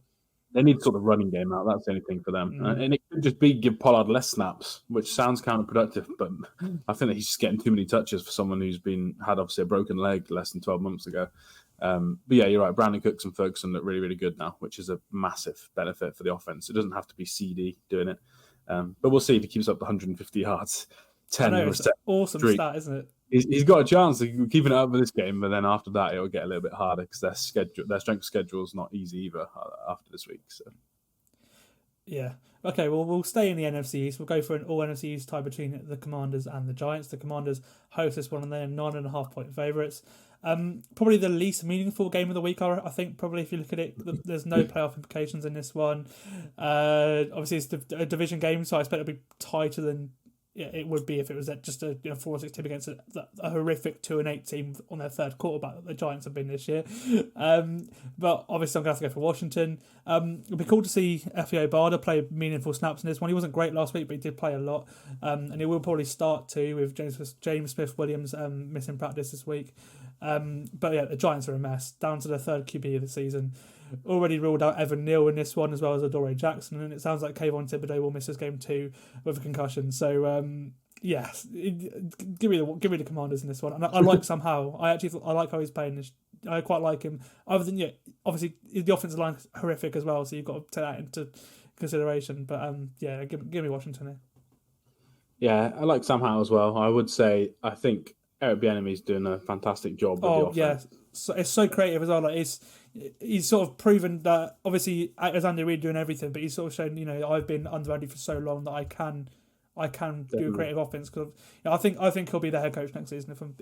They need to sort of running game out. That's the only thing for them. And it could just be give Pollard less snaps, which sounds counterproductive, but I think that he's just getting too many touches for someone who's had obviously a broken leg less than 12 months ago. But yeah, you're right. Brandon Cooks and Ferguson look really, really good now, which is a massive benefit for the offense. It doesn't have to be CD doing it. But we'll see if he keeps up the 150 yards. 10 it's an awesome stat, isn't it? He's got a chance of keeping it up for this game, but then after that, it'll get a little bit harder because their strength of schedule is not easy either after this week. So, yeah. Okay, well, we'll stay in the NFC East. We'll go for an all NFC East tie between the Commanders and the Giants. The Commanders host this one, and they're 9.5-point favourites. Probably the least meaningful game of the week, I think. Probably if you look at it, there's no playoff implications in this one. Obviously, it's a division game, so I expect it'll be tighter than. Yeah, it would be if it was just a 4-6 team against a horrific 2-8 team on their third quarterback that the Giants have been this year. But obviously, I'm going to have to go for Washington. It'd be cool to see F.A. Barda play meaningful snaps in this one. He wasn't great last week, but he did play a lot. And he will probably start too with James Smith-Williams missing practice this week. But yeah, the Giants are a mess. Down to the third QB of the season. Already ruled out Evan Neal in this one as well as Adoree Jackson, and it sounds like Kayvon Thibodeau will miss this game too with a concussion. So yes, give me the Commanders in this one. And I like Sam Howell. I like how he's playing this. I quite like him. Other than obviously the offensive line is horrific as well, so you've got to take that into consideration. But give me Washington here. Yeah, I like Sam Howell as well. I would say I think Eric Bieniemy's doing a fantastic job with the offense. Yeah, so it's so creative as well. Like he's sort of proven that obviously as Andy Reid doing everything, but he's sort of shown I've been under Andy for so long that I can do a creative offense because I think he'll be the head coach next season if I'm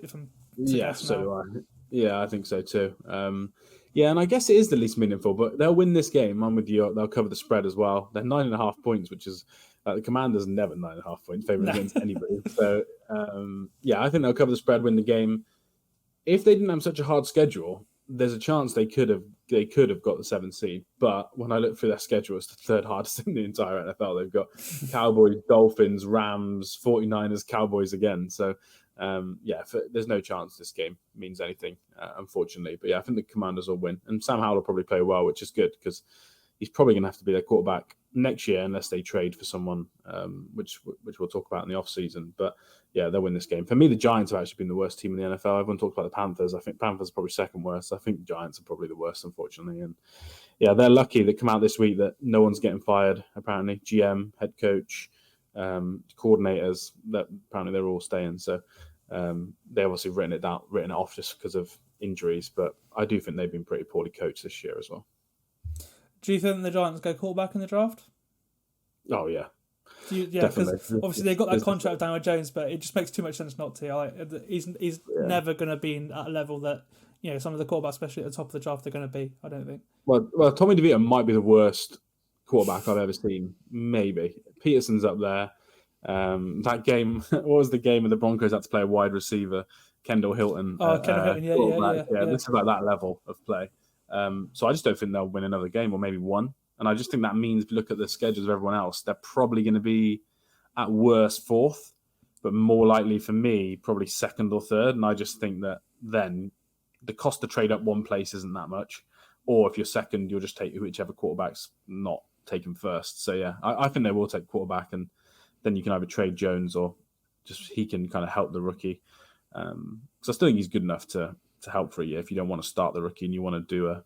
I think so too. And I guess it is the least meaningful, but they'll win this game. I'm with you. They'll cover the spread as well. They're 9.5 points, which is the Commanders never 9.5 points favourite against anybody. So I think they'll cover the spread, win the game. If they didn't have such a hard schedule, there's a chance they could have got the 7th seed. But when I look through their schedule, it's the third hardest in the entire NFL. They've got Cowboys, Dolphins, Rams, 49ers, Cowboys again. So there's no chance this game means anything, unfortunately. But yeah, I think the Commanders will win, and Sam Howell will probably play well, which is good because he's probably going to have to be their quarterback next year unless they trade for someone, which we'll talk about in the offseason. But yeah, they'll win this game. For me, the Giants have actually been the worst team in the NFL. Everyone talks about the Panthers. I think Panthers are probably second worst. I think the Giants are probably the worst, unfortunately. And yeah, they're lucky that come out this week that no one's getting fired, apparently. GM, head coach, coordinators, that apparently they're all staying. So they obviously written it off just because of injuries. But I do think they've been pretty poorly coached this year as well. Do you think the Giants go quarterback in the draft? Oh, yeah. Because obviously they got that contract with Daniel Jones, but it just makes too much sense not to. He's never going to be at a level that some of the quarterbacks, especially at the top of the draft, they're going to be. I don't think. Well, Tommy DeVito might be the worst quarterback I've ever seen. Maybe Peterson's up there. That game, what was the game of the Broncos had to play a wide receiver, Kendall Hilton? Kendall Hilton, yeah. This is about that level of play. So I just don't think they'll win another game or maybe one. And I just think that means, if you look at the schedules of everyone else, they're probably going to be at worst fourth, but more likely for me, probably second or third. And I just think that then the cost to trade up one place isn't that much. Or if you're second, you'll just take whichever quarterback's not taken first. So yeah, I think they will take quarterback, and then you can either trade Jones or just he can kind of help the rookie. Because I still think he's good enough to help for a year if you don't want to start the rookie and you want to do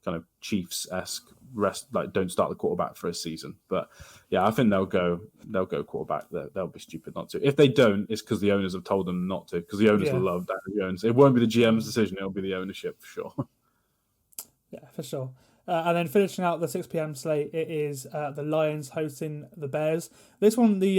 kind of Chiefs-esque rest, like don't start the quarterback for a season. But yeah, I think they'll go quarterback. They'll be stupid not to. If they don't, it's because the owners have told them not to, because the owners love Daniel Jones. It won't be the GM's decision, it'll be the ownership for sure. Yeah, for sure. And then finishing out the 6 p.m. slate, it is the Lions hosting the Bears. This one, the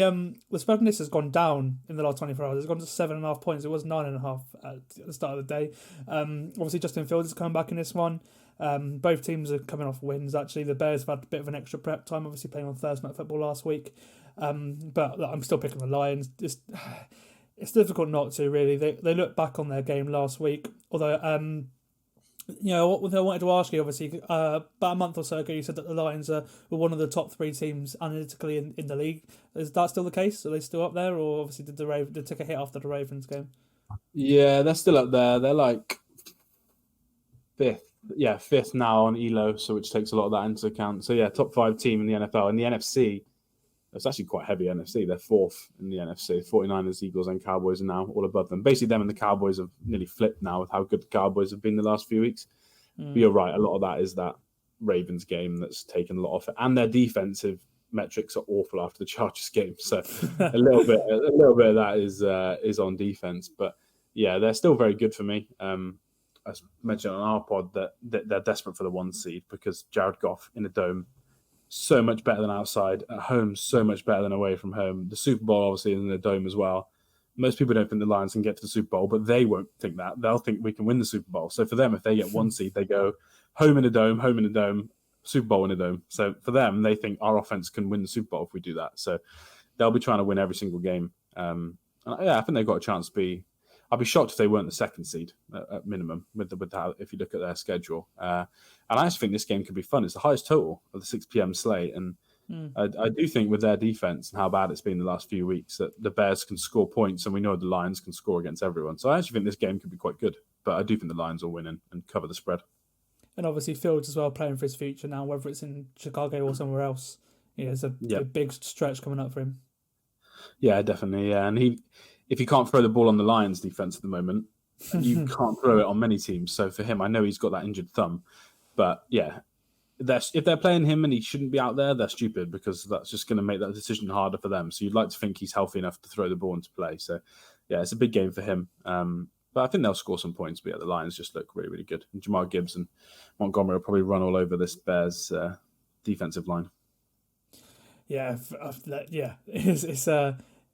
spread on this has gone down in the last 24 hours. It's gone to 7.5 points. It was 9.5 at the start of the day. Obviously, Justin Fields is coming back in this one. Both teams are coming off wins, actually. The Bears have had a bit of an extra prep time, obviously playing on Thursday Night Football last week. But look, I'm still picking the Lions. It's difficult not to, really. They look back on their game last week, although... what I wanted to ask you, obviously, about a month or so ago, you said that the Lions were one of the top 3 teams analytically in the league. Is that still the case? Are they still up there, or obviously did they take a hit after the Ravens game? Yeah, they're still up there. They're like 5th now on ELO, so which takes a lot of that into account. So yeah, top 5 team in the NFL. In the NFC, it's actually quite heavy NFC. They're 4th in the NFC. 49ers, Eagles, and Cowboys are now all above them. Basically, them and the Cowboys have nearly flipped now with how good the Cowboys have been the last few weeks. But you're right. A lot of that is that Ravens game that's taken a lot off it. And their defensive metrics are awful after the Chargers game. So a little bit of that is on defense. But yeah, they're still very good for me. As mentioned on our pod, that they're desperate for the 1 seed because Jared Goff in a dome, so much better than outside. At home, so much better than away from home. The Super Bowl, obviously, is in the dome as well. Most people don't think the Lions can get to the Super Bowl, but they won't think that. They'll think we can win the Super Bowl. So for them, if they get 1 seed, they go home in a dome, Super Bowl in a dome. So for them, they think our offense can win the Super Bowl if we do that. So they'll be trying to win every single game. And I think they've got a chance to be... I'd be shocked if they weren't the 2nd seed at minimum with how, if you look at their schedule. And I actually think this game could be fun. It's the highest total of the 6 p.m. slate. And I do think with their defense and how bad it's been the last few weeks that the Bears can score points, and we know the Lions can score against everyone. So I actually think this game could be quite good. But I do think the Lions will win and cover the spread. And obviously Fields as well, playing for his future now, whether it's in Chicago or somewhere else. Yeah, it's a big stretch coming up for him. Yeah, definitely. Yeah. And if you can't throw the ball on the Lions defense at the moment, you can't throw it on many teams. So for him, I know he's got that injured thumb, but yeah, if they're playing him and he shouldn't be out there, they're stupid because that's just going to make that decision harder for them. So you'd like to think he's healthy enough to throw the ball into play. So yeah, it's a big game for him. But I think they'll score some points. But yeah, the Lions just look really, really good. And Jamar Gibbs and Montgomery will probably run all over this Bears defensive line. Yeah,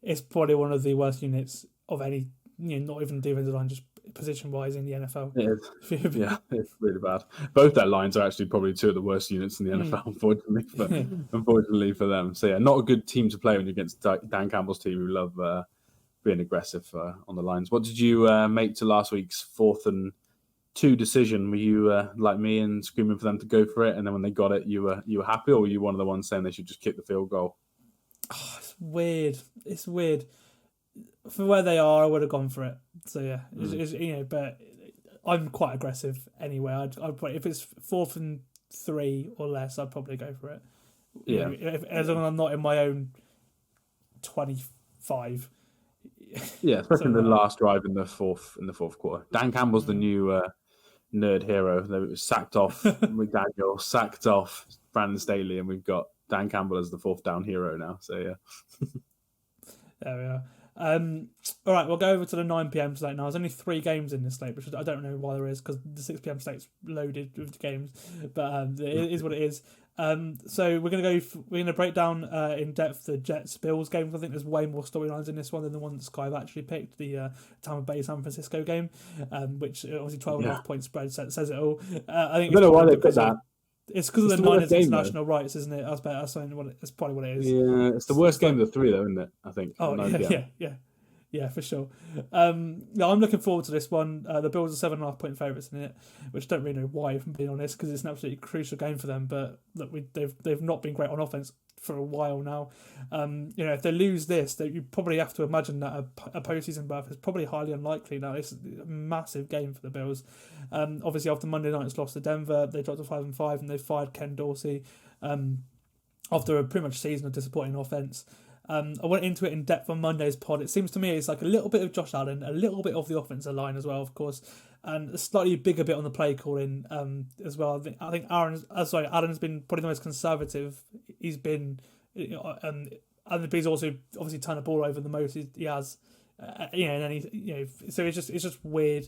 it's probably one of the worst units of any, not even defensive line, just position-wise in the NFL. It is. Yeah, it's really bad. Both their lines are actually probably 2 of the worst units in the NFL, unfortunately for them. So yeah, not a good team to play when you're against Dan Campbell's team who love being aggressive on the lines. What did you make to last week's 4th and 2 decision? Were you like me and screaming for them to go for it, and then when they got it, you were happy, or were you one of the ones saying they should just kick the field goal? Oh, it's weird. It's weird. For where they are, I would have gone for it. So yeah, but I'm quite aggressive anyway. I'd probably, if it's 4th and 3 or less, I'd probably go for it. Yeah, as long as I'm not in my own 25. Yeah, especially in the last drive in the fourth quarter. Dan Campbell's the new nerd hero. They were sacked off McDaniel, sacked off Brandon Staley, and we've got Dan Campbell as the 4th down hero now. So yeah. There we are. All right, we'll go over to the 9 p.m. slate now. There's only 3 games in this slate, which I don't know why there is because the 6 p.m. slate's loaded with games, but it is what it is. So we're gonna break down in depth the Jets Bills game. I think there's way more storylines in this one than the one that Sky have actually picked, the Tampa Bay San Francisco game, which obviously 12.5 point spread says it all. I don't know why they put that. It's because of the Niners international rights, isn't it? That's probably what it is. Yeah, it's the worst game of the 3, though, isn't it? I think. Oh, yeah, for sure. I'm looking forward to this one. The Bills are 7.5 point favourites in it, which I don't really know why, if I'm being honest, because it's an absolutely crucial game for them. But look, they've not been great on offense for a while now. If they lose this, you probably have to imagine that a postseason berth is probably highly unlikely now. It's a massive game for the Bills. Obviously, after Monday night's loss to Denver, they dropped to 5-5 and they fired Ken Dorsey after a pretty much season of disappointing offense. I went into it in depth on Monday's pod. It seems to me it's like a little bit of Josh Allen, a little bit of the offensive line as well, of course. and a slightly bigger bit on the play calling as well. I think Allen's been probably the most conservative. He's been, and he's also obviously turned the ball over the most he has. And then so it's just weird,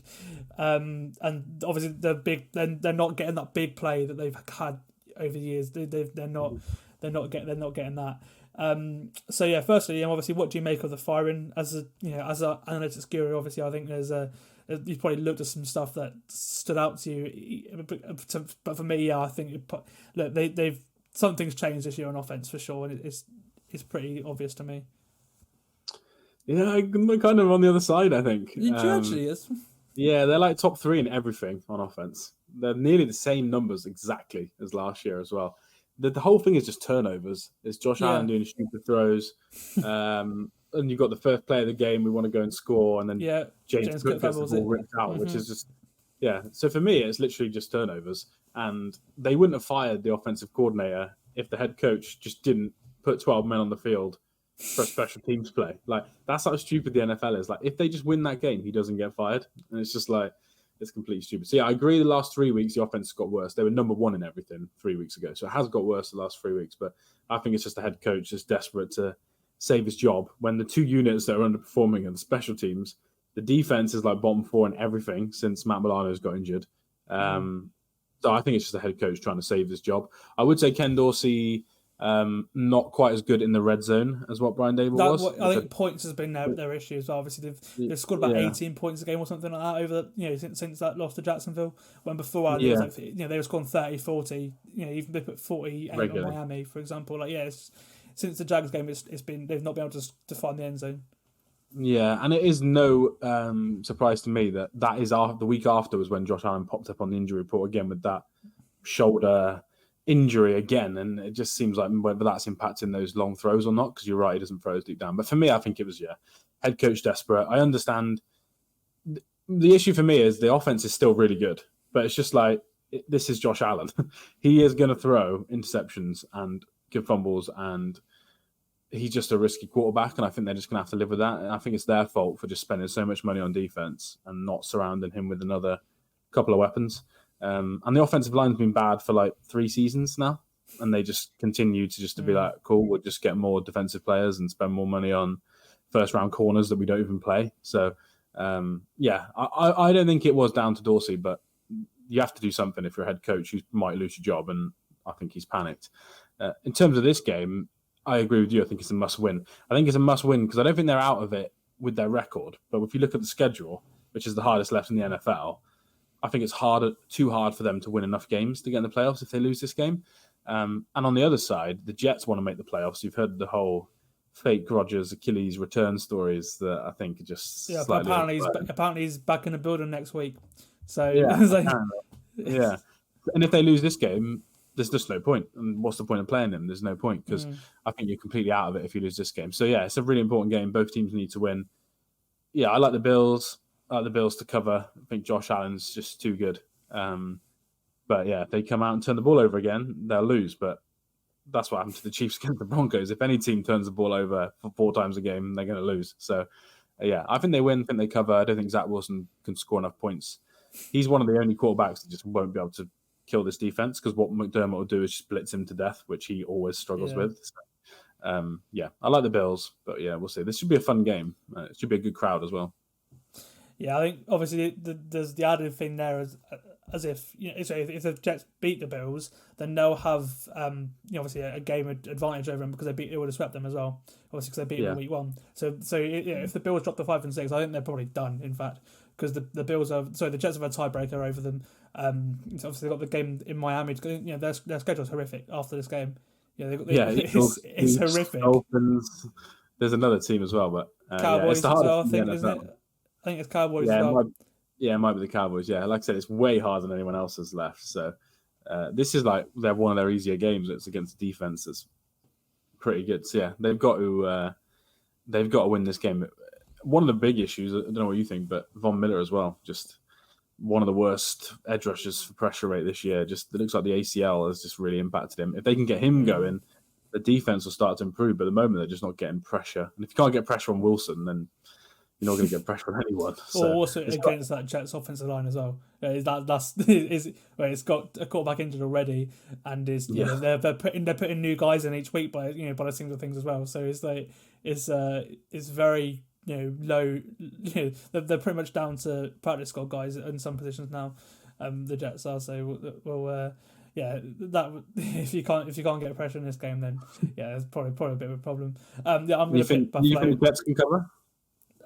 and obviously they're not getting that big play that they've had over the years. They're not getting that. So yeah, firstly, obviously, what do you make of the firing as an analytics guru? Obviously, I think you've probably looked at some stuff that stood out to you, but for me, I think they've something's changed this year on offense for sure, and it's pretty obvious to me. Yeah, I'm kind of on the other side, I think. You actually is. Yeah, they're like top 3 in everything on offense. They're nearly the same numbers exactly as last year as well. The whole thing is just turnovers. It's Josh Allen doing stupid throws. And you've got the first play of the game, we want to go and score, and then James Cook gets the ball ripped out, which is just... Yeah, so for me, it's literally just turnovers. And they wouldn't have fired the offensive coordinator if the head coach just didn't put 12 men on the field for a special teams play. Like, that's how stupid the NFL is. Like, if they just win that game, he doesn't get fired. And it's just like, it's completely stupid. So yeah, I agree the last 3 weeks, the offense got worse. They were number 1 in everything 3 weeks ago. So it has got worse the last 3 weeks. But I think it's just the head coach is desperate to save his job. When the 2 units that are underperforming are the special teams, the defense is like bottom 4 in everything since Matt Milano's got injured. So I think it's just the head coach trying to save his job. I would say Ken Dorsey... not quite as good in the red zone as what Brian Dable was. I think points has been their issue as well. Obviously, they've scored about 18 points a game or something like that over since that loss to Jacksonville. When before it was they were scoring 30, 40. Even they put 48 on Miami, for example. Since the Jags game, it's been they've not been able to find the end zone. Yeah, and it is no surprise to me that is the week after was when Josh Allen popped up on the injury report again with that shoulder injury again, and it just seems like whether that's impacting those long throws or not, because you're right, he doesn't throw as deep down. But for me, I think it was head coach desperate. I understand. The issue for me is the offense is still really good, but it's just like this is Josh Allen. He is going to throw interceptions and give fumbles, and he's just a risky quarterback, and I think they're just going to have to live with that. And I think it's their fault for just spending so much money on defense and not surrounding him with another couple of weapons. And the offensive line's been bad for like 3 seasons now, and they just continue to be like, cool, we'll just get more defensive players and spend more money on first-round corners that we don't even play. So, I don't think it was down to Dorsey, but you have to do something if you're a head coach. You might lose your job, and I think he's panicked. In terms of this game, I agree with you. I think it's a must-win. I think it's a must-win because I don't think they're out of it with their record. But if you look at the schedule, which is the hardest left in the NFL, I think it's too hard for them to win enough games to get in the playoffs if they lose this game. And on the other side, the Jets want to make the playoffs. You've heard the whole fake Rodgers Achilles return stories that I think are just slightly... Apparently he's back in the building next week. So yeah. And if they lose this game, there's just no point. And what's the point of playing them? There's no point because I think you're completely out of it if you lose this game. So yeah, it's a really important game. Both teams need to win. Yeah, I like the Bills. To cover. I think Josh Allen's just too good. But yeah, if they come out and turn the ball over again, they'll lose. But that's what happened to the Chiefs against the Broncos. If any team turns the ball over for 4 times a game, they're going to lose. So yeah, I think they win. I think they cover. I don't think Zach Wilson can score enough points. He's one of the only quarterbacks that just won't be able to kill this defense because what McDermott will do is just blitz him to death, which he always struggles with. So, I like the Bills, but yeah, we'll see. This should be a fun game. It should be a good crowd as well. Yeah, I think obviously there's the added thing there as if if the Jets beat the Bills, then they'll have obviously a game advantage over them because they would have swept them as well. Obviously because they beat them in week 1. So if the Bills drop to 5 and 6, I think they're probably done. In fact, because the Jets have a tiebreaker over them. Obviously they've got the game in Miami. Their schedule's horrific after this game. It's horrific. Dolphins. There's another team as well, but Cowboys it's the hardest. I think, isn't it? I think it's Cowboys as well. It might be the Cowboys. Yeah, like I said, it's way harder than anyone else has left. So this is like they're one of their easier games. It's against a defense that's pretty good. So yeah, they've got to win this game. One of the big issues, I don't know what you think, but Von Miller as well. Just one of the worst edge rushers for pressure rate this year. Just it looks like the ACL has just really impacted him. If they can get him going, the defense will start to improve. But at the moment, they're just not getting pressure. And if you can't get pressure on Wilson, then you're not going to get pressure on anyone. So or also against that Jets offensive line as well. It's got a quarterback injured already, and they're putting new guys in each week by the seams of things as well. So it's very low. They're pretty much down to practice squad guys in some positions now. The Jets are, so that if you can't get pressure in this game, then it's probably a bit of a problem. I'm going to pick Buffalo. You think Jets can cover?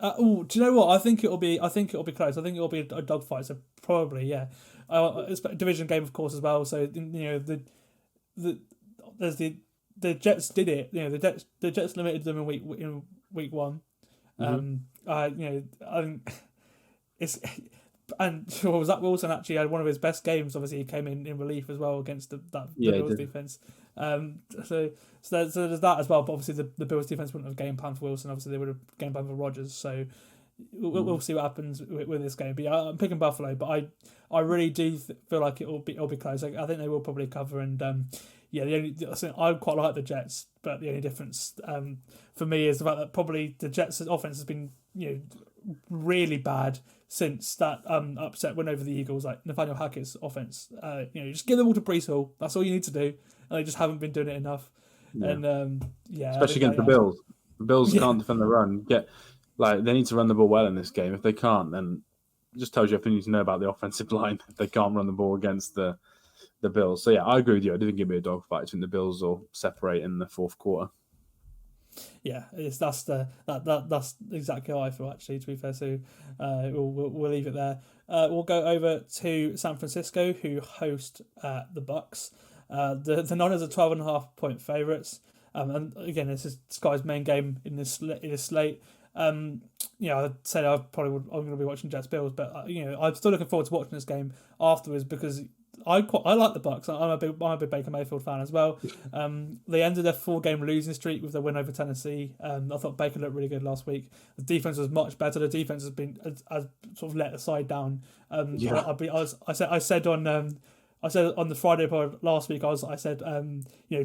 Do you know what? I think it'll be close. I think it'll be a dogfight. So probably, yeah. It's a division game, of course, as well. So the Jets did it. The Jets limited them in week one. I think it's. And was that Wilson actually had one of his best games? Obviously, he came in relief as well against the Bills defense. So there's that as well. But obviously, the Bills defense wouldn't have game planned for Wilson. Obviously, they would have game planned for Rodgers. So we'll see what happens with this game. But I'm picking Buffalo. But I really do feel like it'll be close. I think they will probably cover. And I quite like the Jets. But the only difference for me is the fact that probably the Jets' offense has been really bad since that upset win over the Eagles, like Nathaniel Hackett's offense. Just give the ball to Breece Hall. That's all you need to do, and they just haven't been doing it enough. Yeah. And especially against the Bills. The Bills can't defend the run. They need to run the ball well in this game. If they can't, then it just tells you everything you need to know about the offensive line. If they can't run the ball against the Bills, so I agree with you. I do think it'll be a dogfight between the Bills or separate in the fourth quarter. Yeah, that's exactly how I feel, actually, to be fair. So we'll leave it there. We'll go over to San Francisco, who host the Bucs. The Niners are 12.5-point favourites. And again, this is Sky's main game in this slate. I said I'm going to be watching Jets Bills, but I'm still looking forward to watching this game afterwards because I like the Bucs. I'm a big Baker Mayfield fan as well. They ended their 4-game losing streak with their win over Tennessee. I thought Baker looked really good last week. The defense was much better. The defense has sort of let the side down. I said on the Friday pod last week, I said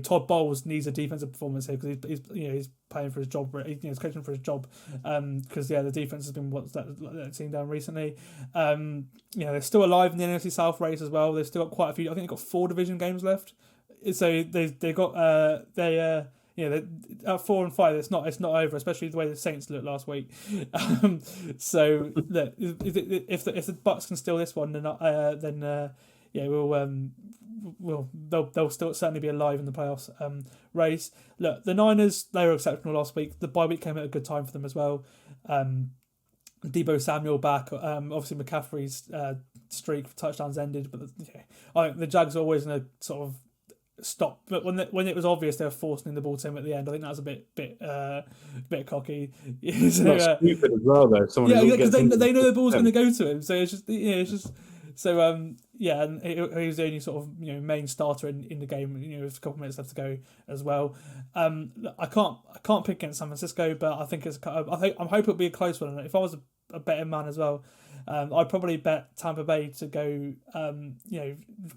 Todd Bowles needs a defensive performance here because he's paying for his job. He's coaching for his job because the defense has been what's let team down recently. They're still alive in the NFC South race as well. They've still got quite a few. I think they've got 4 division games left. So they got they're at 4 and 5. It's not over, especially the way the Saints looked last week. So look, if the Bucs can steal this one, then they'll still certainly be alive in the playoffs race. Look, the Niners, they were exceptional last week. The bye week came at a good time for them as well. Deebo Samuel back. Obviously McCaffrey's streak of touchdowns ended, but I think the Jags are always in a sort of stop. But when it was obvious they were forcing the ball to him at the end, I think that was a bit cocky. So, stupid as well, though. Because they know the ball's going to go to him, so it's just. So and he was the only sort of main starter in the game. With a couple minutes left to go as well. I can't pick against San Francisco, but I think I'm hoping it'll be a close one. If I was a betting man as well, I'd probably bet Tampa Bay to go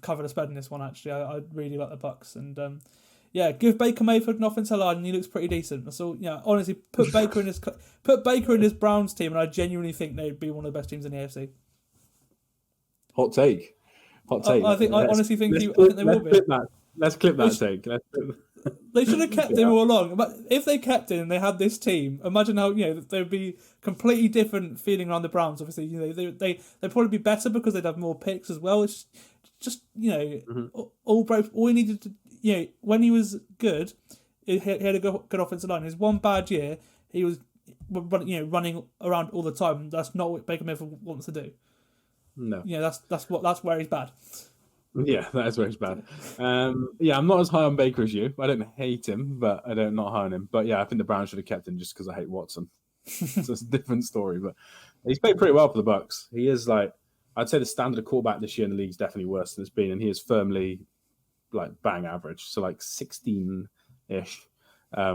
cover the spread in this one. Actually, I really like the Bucs and give Baker Mayfield an offensive line and he looks pretty decent. That's all. Honestly, put Baker in this Browns team and I genuinely think they'd be one of the best teams in the AFC. Hot take. I honestly think they will be. Let's clip that take. They should have kept him all along. But if they kept him and they had this team, imagine how there would be completely different feeling around the Browns. Obviously, they'd probably be better because they'd have more picks as well. It's just all he needed to when he was good, he had a good offensive line. His one bad year, he was running around all the time. That's not what Baker Mayfield wants to do. No. That's where he's bad. Yeah, that is where he's bad. I'm not as high on Baker as you. I don't hate him, but I don't not high on him. But I think the Browns should have kept him just because I hate Watson. So it's a different story. But he's played pretty well for the Bucs. He is I'd say the standard of quarterback this year in the league is definitely worse than it's been, and he is firmly bang average, so 16-ish.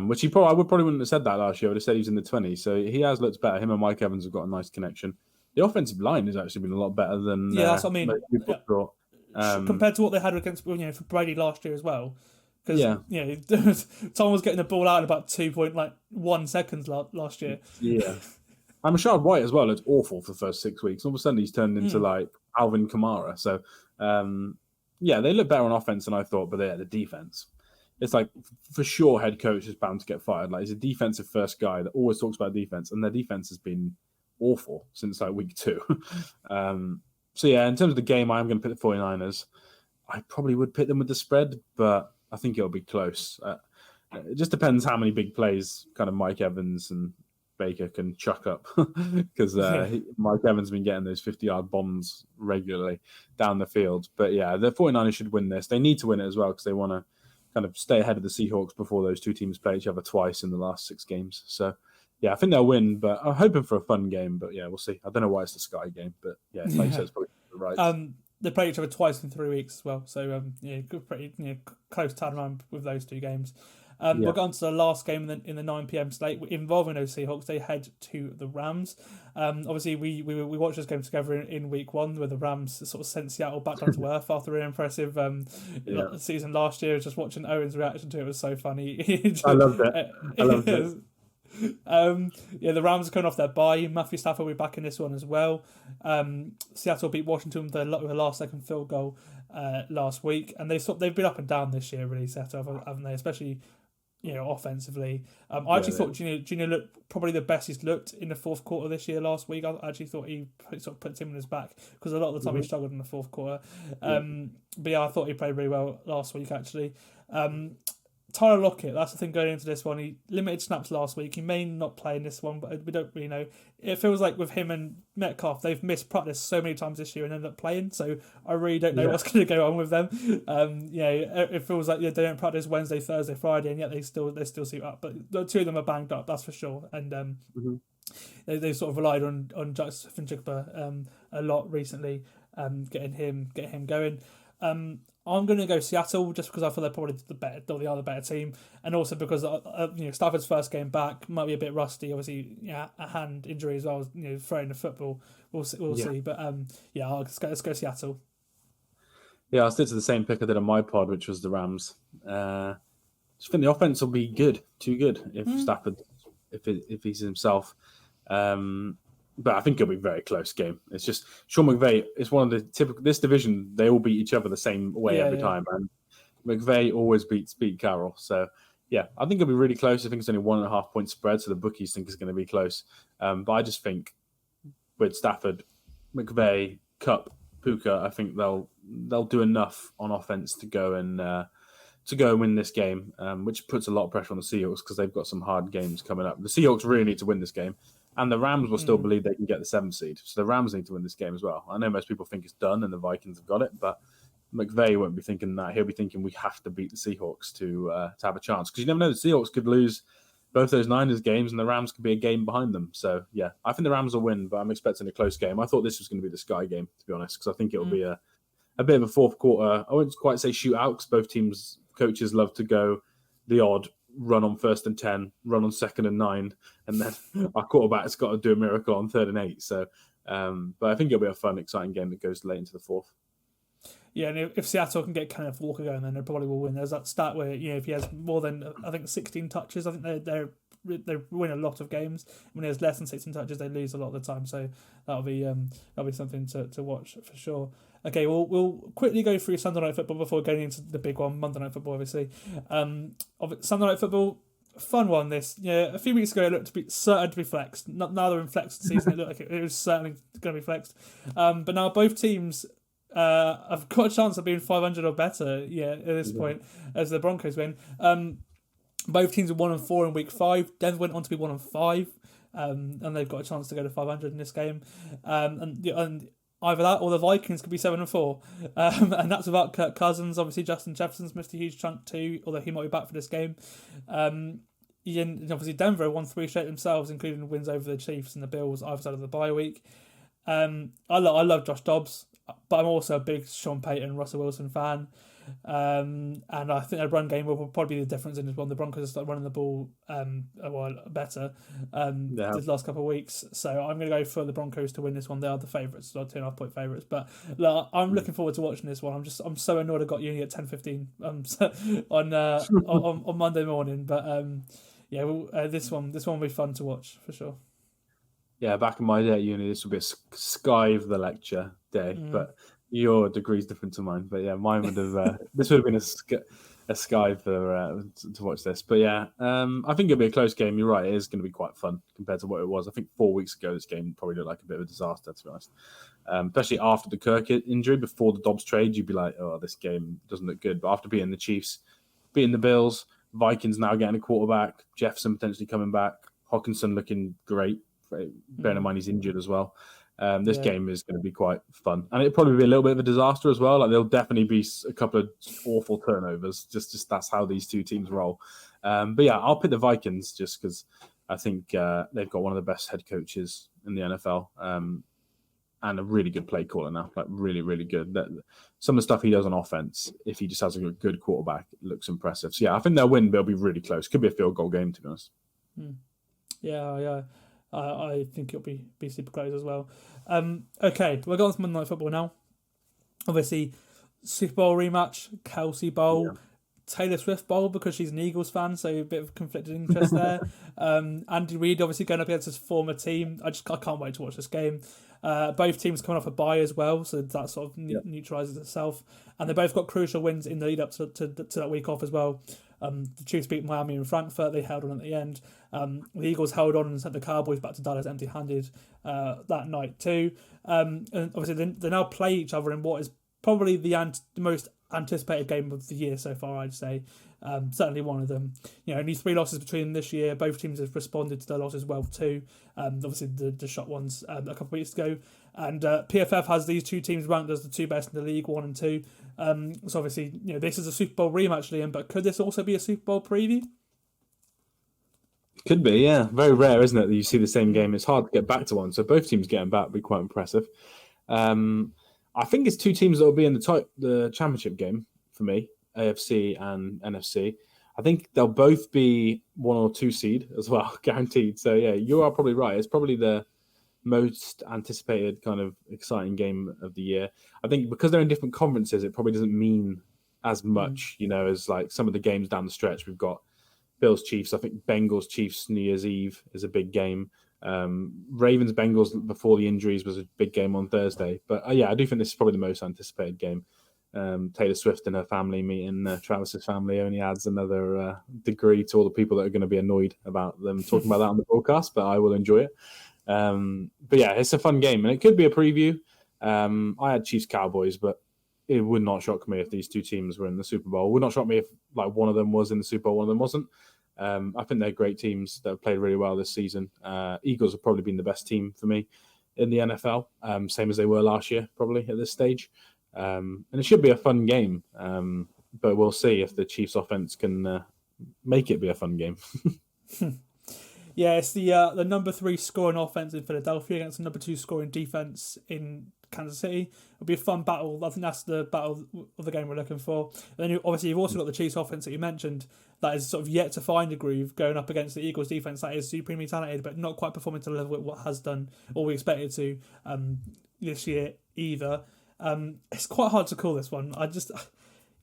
Which I probably wouldn't have said that last year. I would have said he's in the 20s. So he has looked better. Him and Mike Evans have got a nice connection. The offensive line has actually been a lot better than that's what I mean. Thought. Compared to what they had against for Brady last year as well. Because Tom was getting the ball out in about 2.1 seconds last year. Yeah. And Rashad White as well looked awful for the first 6 weeks. All of a sudden, he's turned into like Alvin Kamara. So, they look better on offense than I thought, but the defense. It's like, for sure, head coach is bound to get fired. Like, he's a defensive first guy that always talks about defense, and their defense has been awful since like week 2. In terms of the game, I'm going to pick the 49ers. I probably would pick them with the spread, but I think it'll be close. It just depends how many big plays kind of Mike Evans and Baker can chuck up, because Mike Evans has been getting those 50-yard bombs regularly down the field. But the 49ers should win this. They need to win it as well, because they want to kind of stay ahead of the Seahawks before those two teams play each other twice in the last 6 games. So, I think they'll win, but I'm hoping for a fun game. But we'll see. I don't know why it's the Sky game, but like you said, it's probably right. They play each other twice in 3 weeks as well. So, pretty close turnaround with those 2 games. We'll go on to the last game in the 9 p.m. slate involving those Seahawks. They head to the Rams. Obviously, we watched this game together in week 1, where the Rams sort of sent Seattle back down to earth after an impressive season last year. Just watching Owen's reaction to it was so funny. I loved it. The Rams are coming off their bye. Matthew Stafford will be back in this one as well. Seattle beat Washington with a last-second field goal last week, and they've been up and down this year, really, Seattle, haven't they? Especially offensively. I actually thought Junior looked probably the best he's looked in the fourth quarter this year. Last week, I actually thought he sort of put Tim in his back, because a lot of the time he struggled in the fourth quarter. But I thought he played really well last week, actually. Tyler Lockett, that's the thing going into this one. He limited snaps last week. He may not play in this one, but we don't really know. It feels like with him and Metcalf, they've missed practice so many times this year and ended up playing. So I really don't know what's going to go on with them. It feels like they don't practice Wednesday, Thursday, Friday, and yet they still suit up. But the 2 of them are banged up, that's for sure. And they sort of relied on Jackson Finchikba a lot recently, getting him going. I'm going to go Seattle just because I feel they're probably the other better team, and also because Stafford's first game back might be a bit rusty. Obviously, a hand injury as well as throwing the football. We'll see. But let's go Seattle. Yeah, I'll stick to the same pick I did on my pod, which was the Rams. I just think the offense will be good, too good if Stafford, if he's himself. But I think it'll be a very close game. It's just Sean McVay. It's one of the typical this division. They all beat each other the same way every time, and McVay always beats Pete Carroll. So I think it'll be really close. I think it's only 1.5 point spread, so the bookies think it's going to be close. But I just think with Stafford, McVay, Kupp, Puka, I think they'll do enough on offense to go and win this game, which puts a lot of pressure on the Seahawks because they've got some hard games coming up. The Seahawks really need to win this game. And the Rams will still believe they can get the 7th seed. So the Rams need to win this game as well. I know most people think it's done and the Vikings have got it, but McVay won't be thinking that. He'll be thinking we have to beat the Seahawks to have a chance. Because you never know, the Seahawks could lose both those Niners games and the Rams could be a game behind them. So, I think the Rams will win, but I'm expecting a close game. I thought this was going to be the Sky game, to be honest, because I think it'll be a bit of a fourth quarter. I wouldn't quite say shootout because both teams' coaches love to go the odd run on 1st and 10, run on 2nd and 9, and then our quarterback's got to do a miracle on 3rd and 8. So, but I think it'll be a fun, exciting game that goes late into the fourth. Yeah, and if Seattle can get Kenneth Walker going, then they probably will win. There's that stat where if he has more than 16 touches, I think they win a lot of games. When he has less than 16 touches, they lose a lot of the time. So that'll be something to watch for sure. Okay, we'll quickly go through Sunday Night Football before going into the big one, Monday Night Football, obviously. Sunday Night Football, fun one. This a few weeks ago it looked to be certain to be flexed. Now they're in flexed season. It looked like it was certainly going to be flexed. But now both teams have got a chance of being 500 or better. At this point, as the Broncos win. Both teams are 1-4 in week 5. Denver went on to be 1-5, and they've got a chance to go to 500 in this game. And either that or the Vikings could be 7-4, and that's without Kirk Cousins. Obviously, Justin Jefferson's missed a huge chunk too, although he might be back for this game. Obviously, Denver won 3 straight themselves, including wins over the Chiefs and the Bills either side of the bye week. I love Josh Dobbs, but I'm also a big Sean Payton, Russell Wilson fan. And I think their run game will probably be the difference in this one. The Broncos start running the ball better the last couple of weeks. So I'm going to go for the Broncos to win this one. They are the favourites, so 2.5 point favourites. But I'm looking forward to watching this one. I'm so annoyed I got uni at 10:15 on Monday morning. But this one will be fun to watch for sure. Yeah, back in my day at uni, this would be a skive the lecture day, but your degree's different to mine. But yeah, mine would have this would have been a skive for to watch this. But yeah, I think it'll be a close game. You're right, it is going to be quite fun compared to what it was. I think 4 weeks ago, this game probably looked like a bit of a disaster, to be honest. Especially after the Kirk injury, before the Dobbs trade, you'd be like, oh, this game doesn't look good. But after beating the Chiefs, beating the Bills, Vikings now getting a quarterback, Jefferson potentially coming back, Hawkinson looking great. Bearing in mind he's injured as well. This game is going to be quite fun, and it'll probably be a little bit of a disaster as well. Like there'll definitely be a couple of awful turnovers. Just that's how these two teams roll. But yeah, I'll pick the Vikings just because I think they've got one of the best head coaches in the NFL, and a really good play caller now. Like really, really good. Some of the stuff he does on offense, if he just has a good quarterback, it looks impressive. So yeah, I think they'll win, but it'll be really close. Could be a field goal game, to be honest. Yeah. I think it'll be super close as well. Okay, we're going to Monday Night Football now. Obviously, Super Bowl rematch, Kelsey Bowl, Taylor Swift Bowl because she's an Eagles fan, so a bit of conflicted interest there. Andy Reid obviously going up against his former team. I can't wait to watch this game. Both teams coming off a bye as well, so that sort of neutralises itself. And they both got crucial wins in the lead up to that week off as well. The Chiefs beat Miami and Frankfurt. They held on at the end. The Eagles held on and sent the Cowboys back to Dallas empty-handed that night too. And obviously they now play each other in what is probably the most anticipated game of the year so far, I'd say. Certainly one of them. Only 3 losses between them this year. Both teams have responded to their losses well too. Obviously the shot ones a couple of weeks ago. And PFF has these two teams ranked as the 2 best in the league, 1 and 2. So obviously, this is a Super Bowl rematch, Liam, but could this also be a Super Bowl preview? Could be, yeah. Very rare, isn't it, that you see the same game? It's hard to get back to one. So both teams getting back would be quite impressive. I think it's 2 teams that will be in the championship game for me, AFC and NFC. I think they'll both be 1 or 2 seed as well, guaranteed. So yeah, you are probably right. It's probably the most anticipated kind of exciting game of the year. I think because they're in different conferences, it probably doesn't mean as much, as like some of the games down the stretch. We've got Bills Chiefs. I think Bengals Chiefs New Year's Eve is a big game. Ravens Bengals before the injuries was a big game on Thursday. But yeah, I do think this is probably the most anticipated game. Taylor Swift and her family meeting Travis's family only adds another degree to all the people that are going to be annoyed about them talking about that on the broadcast, but I will enjoy it. But yeah, it's a fun game, and it could be a preview. I had Chiefs Cowboys, but it would not shock me if these 2 teams were in the Super Bowl. It would not shock me if like one of them was in the Super Bowl, one of them wasn't. I think they're great teams that have played really well this season. Eagles have probably been the best team for me in the NFL, same as they were last year, probably at this stage. And it should be a fun game, but we'll see if the Chiefs offense can make it be a fun game. Yeah, it's the number 3 scoring offense in Philadelphia against the number 2 scoring defense in Kansas City. It'll be a fun battle. I think that's the battle of the game we're looking for. And then obviously you've also got the Chiefs offense that you mentioned that is sort of yet to find a groove going up against the Eagles defense that is supremely talented but not quite performing to the level it what has done or we expected to this year either. It's quite hard to call this one. I think it's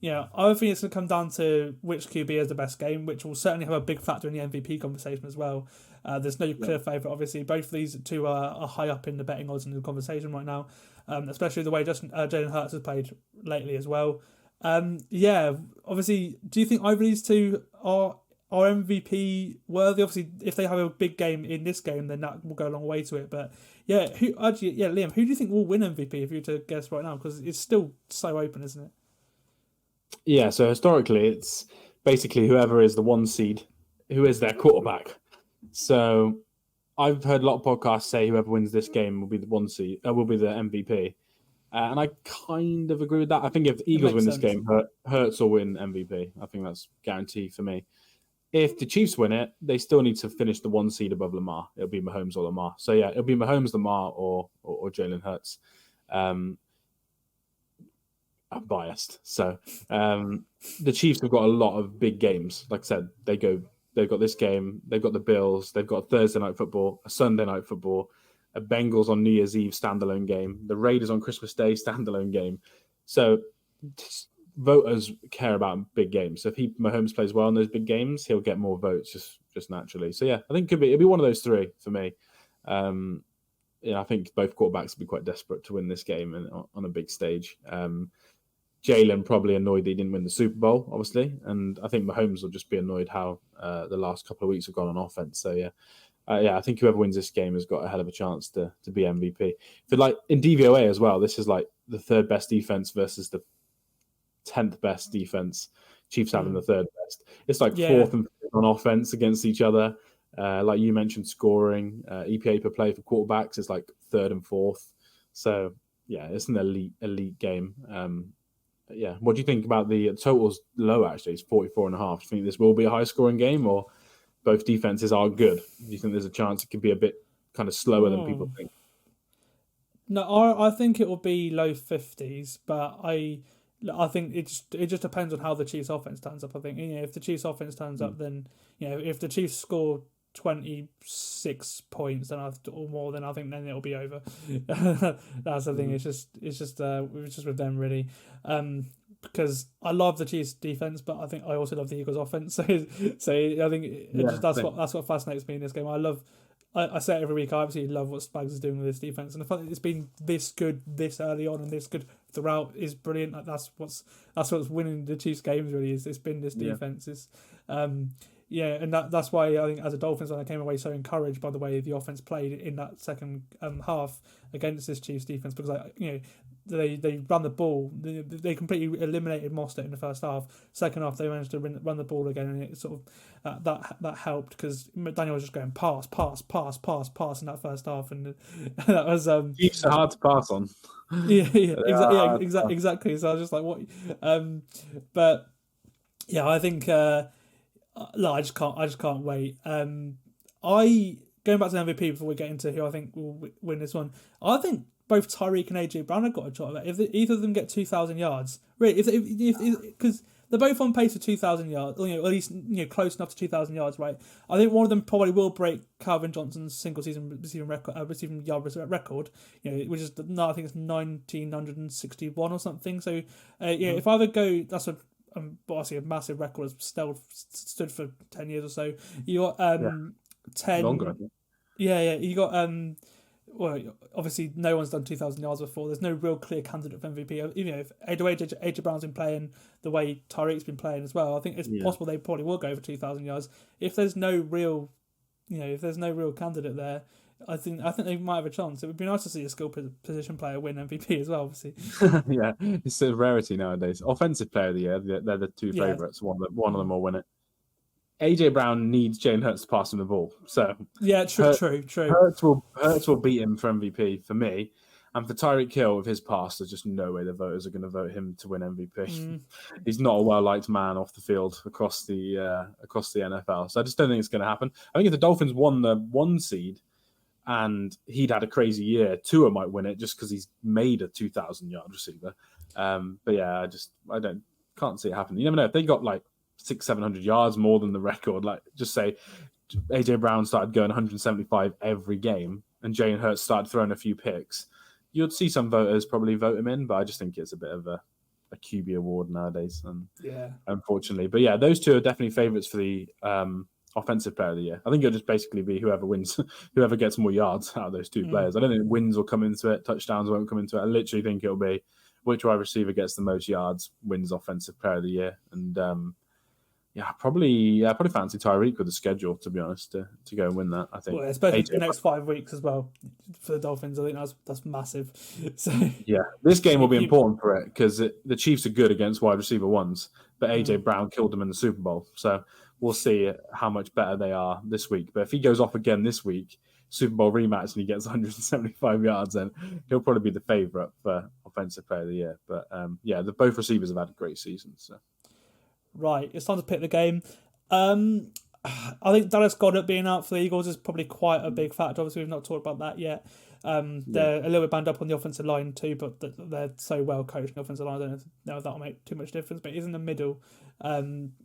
going to come down to which QB is the best game, which will certainly have a big factor in the MVP conversation as well. There's no clear favourite, obviously. Both of these 2 are high up in the betting odds in the conversation right now, especially the way Jalen Hurts has played lately as well. Obviously, do you think either of these 2 are MVP worthy? Obviously, if they have a big game in this game, then that will go a long way to it. But Liam, who do you think will win MVP if you were to guess right now? Because it's still so open, isn't it? Yeah, so historically, it's basically whoever is the 1 seed, who is their quarterback. So I've heard a lot of podcasts say whoever wins this game will be the 1 seed, will be the MVP. And I kind of agree with that. I think if Eagles win this game, Hurts will win MVP. I think that's guaranteed for me. If the Chiefs win it, they still need to finish the 1 seed above Lamar. It'll be Mahomes or Lamar. So yeah, it'll be Mahomes, Lamar, or Jalen Hurts. I'm biased. So the Chiefs have got a lot of big games. Like I said, they've got this game, they've got the Bills, they've got Thursday night football, a Sunday night football, a Bengals on New Year's Eve standalone game, the Raiders on Christmas Day standalone game. So voters care about big games. So if Mahomes plays well in those big games, he'll get more votes just naturally. So yeah, I think it'll be one of those 3 for me. I think both quarterbacks will be quite desperate to win this game and on a big stage. Jalen probably annoyed that he didn't win the Super Bowl, obviously, and I think Mahomes will just be annoyed how the last couple of weeks have gone on offense. So I think whoever wins this game has got a hell of a chance to be MVP. But like in DVOA as well, this is like the third best defense versus the 10th best defense. Chiefs having the third best. It's like fourth and fifth on offense against each other. Like you mentioned, scoring EPA per play for quarterbacks is like third and fourth. So it's an elite game. What do you think about the totals? Low actually, it's 44.5. Do you think this will be a high scoring game, or both defenses are good? Do you think there's a chance it could be a bit kind of slower than people think? No, I think it will be low 50s, but I think it just depends on how the Chiefs offense turns up. I think if the Chiefs offense turns up, then if the Chiefs score 26 points or more, then I think then it'll be over. That's the thing. It's just with them really, because I love the Chiefs defense, but I think I also love the Eagles offense. So I think that's what fascinates me in this game. I say it every week. I absolutely love what Spags is doing with this defense, and the fact that it's been this good this early on and this good throughout is brilliant. Like that's what's winning the Chiefs games. Really, it's been this defense. It's and that's why I think as a Dolphins fan I came away so encouraged by the way the offense played in that second half against this Chiefs defense, because they ran the ball. They completely eliminated Mostert in the first half. Second half, they managed to run the ball again, and it sort of that helped, because McDaniel was just going pass in that first half, and that was Chiefs are hard to pass on. Exactly. So I was just like, what? But yeah, I think I just can't wait. Going back to the MVP before we get into who I think will win this one, I think both Tyreek and AJ Brown have got a shot at that. If either of them get 2,000 yards, really, because they're both on pace for 2,000 yards, or at least close enough to 2,000 yards, right? I think one of them probably will break Calvin Johnson's single season receiving yard record, which is I think it's 1,961 or something. So if either go, that's obviously a massive record, has still stood for 10 years or so. You got 10 longer, I think. You got well, obviously no one's done 2,000 yards before. There's no real clear candidate for MVP. If AJ Brown's been playing the way Tyreek's been playing as well, I think it's possible they probably will go for 2,000 yards. If there's no real candidate there, I think they might have a chance. It would be nice to see a skill position player win MVP as well, obviously. Yeah, it's a rarity nowadays. Offensive player of the year, they're the two favourites. One of them will win it. AJ Brown needs Jalen Hurts to pass him the ball. So true. Hurts will beat him for MVP for me, and for Tyreek Hill with his pass, there's just no way the voters are going to vote him to win MVP. He's not a well liked man off the field across the NFL. So I just don't think it's going to happen. I think if the Dolphins won the 1 seed and he'd had a crazy year, Tua might win it just because he's made a 2,000-yard receiver. But yeah, I can't see it happening. You never know if they got like 600-700 yards more than the record. Like, just say AJ Brown started going 175 every game and Jalen Hurts started throwing a few picks, you'd see some voters probably vote him in. But I just think it's a bit of a QB award nowadays, unfortunately. But yeah, those two are definitely favourites for the offensive player of the year. I think it'll just basically be whoever wins, whoever gets more yards out of those two players. I don't think wins will come into it, touchdowns won't come into it. I literally think it'll be which wide receiver gets the most yards wins offensive player of the year. And probably fancy Tyreek with the schedule, to be honest, to go and win that. I think, especially the next 5 weeks as well for the Dolphins. I think that's massive. So yeah, this game will be important for it because the Chiefs are good against wide receiver ones, but AJ Brown killed them in the Super Bowl. So we'll see how much better they are this week. But if he goes off again this week, Super Bowl rematch, and he gets 175 yards, then he'll probably be the favourite for offensive player of the year. But both receivers have had a great season. So. Right, it's time to pick the game. I think Dallas Goedert being out for the Eagles is probably quite a big factor. Obviously, we've not talked about that yet. They're a little bit banged up on the offensive line too, but they're so well coached on the offensive line. I don't know if that'll make too much difference, but he's in the middle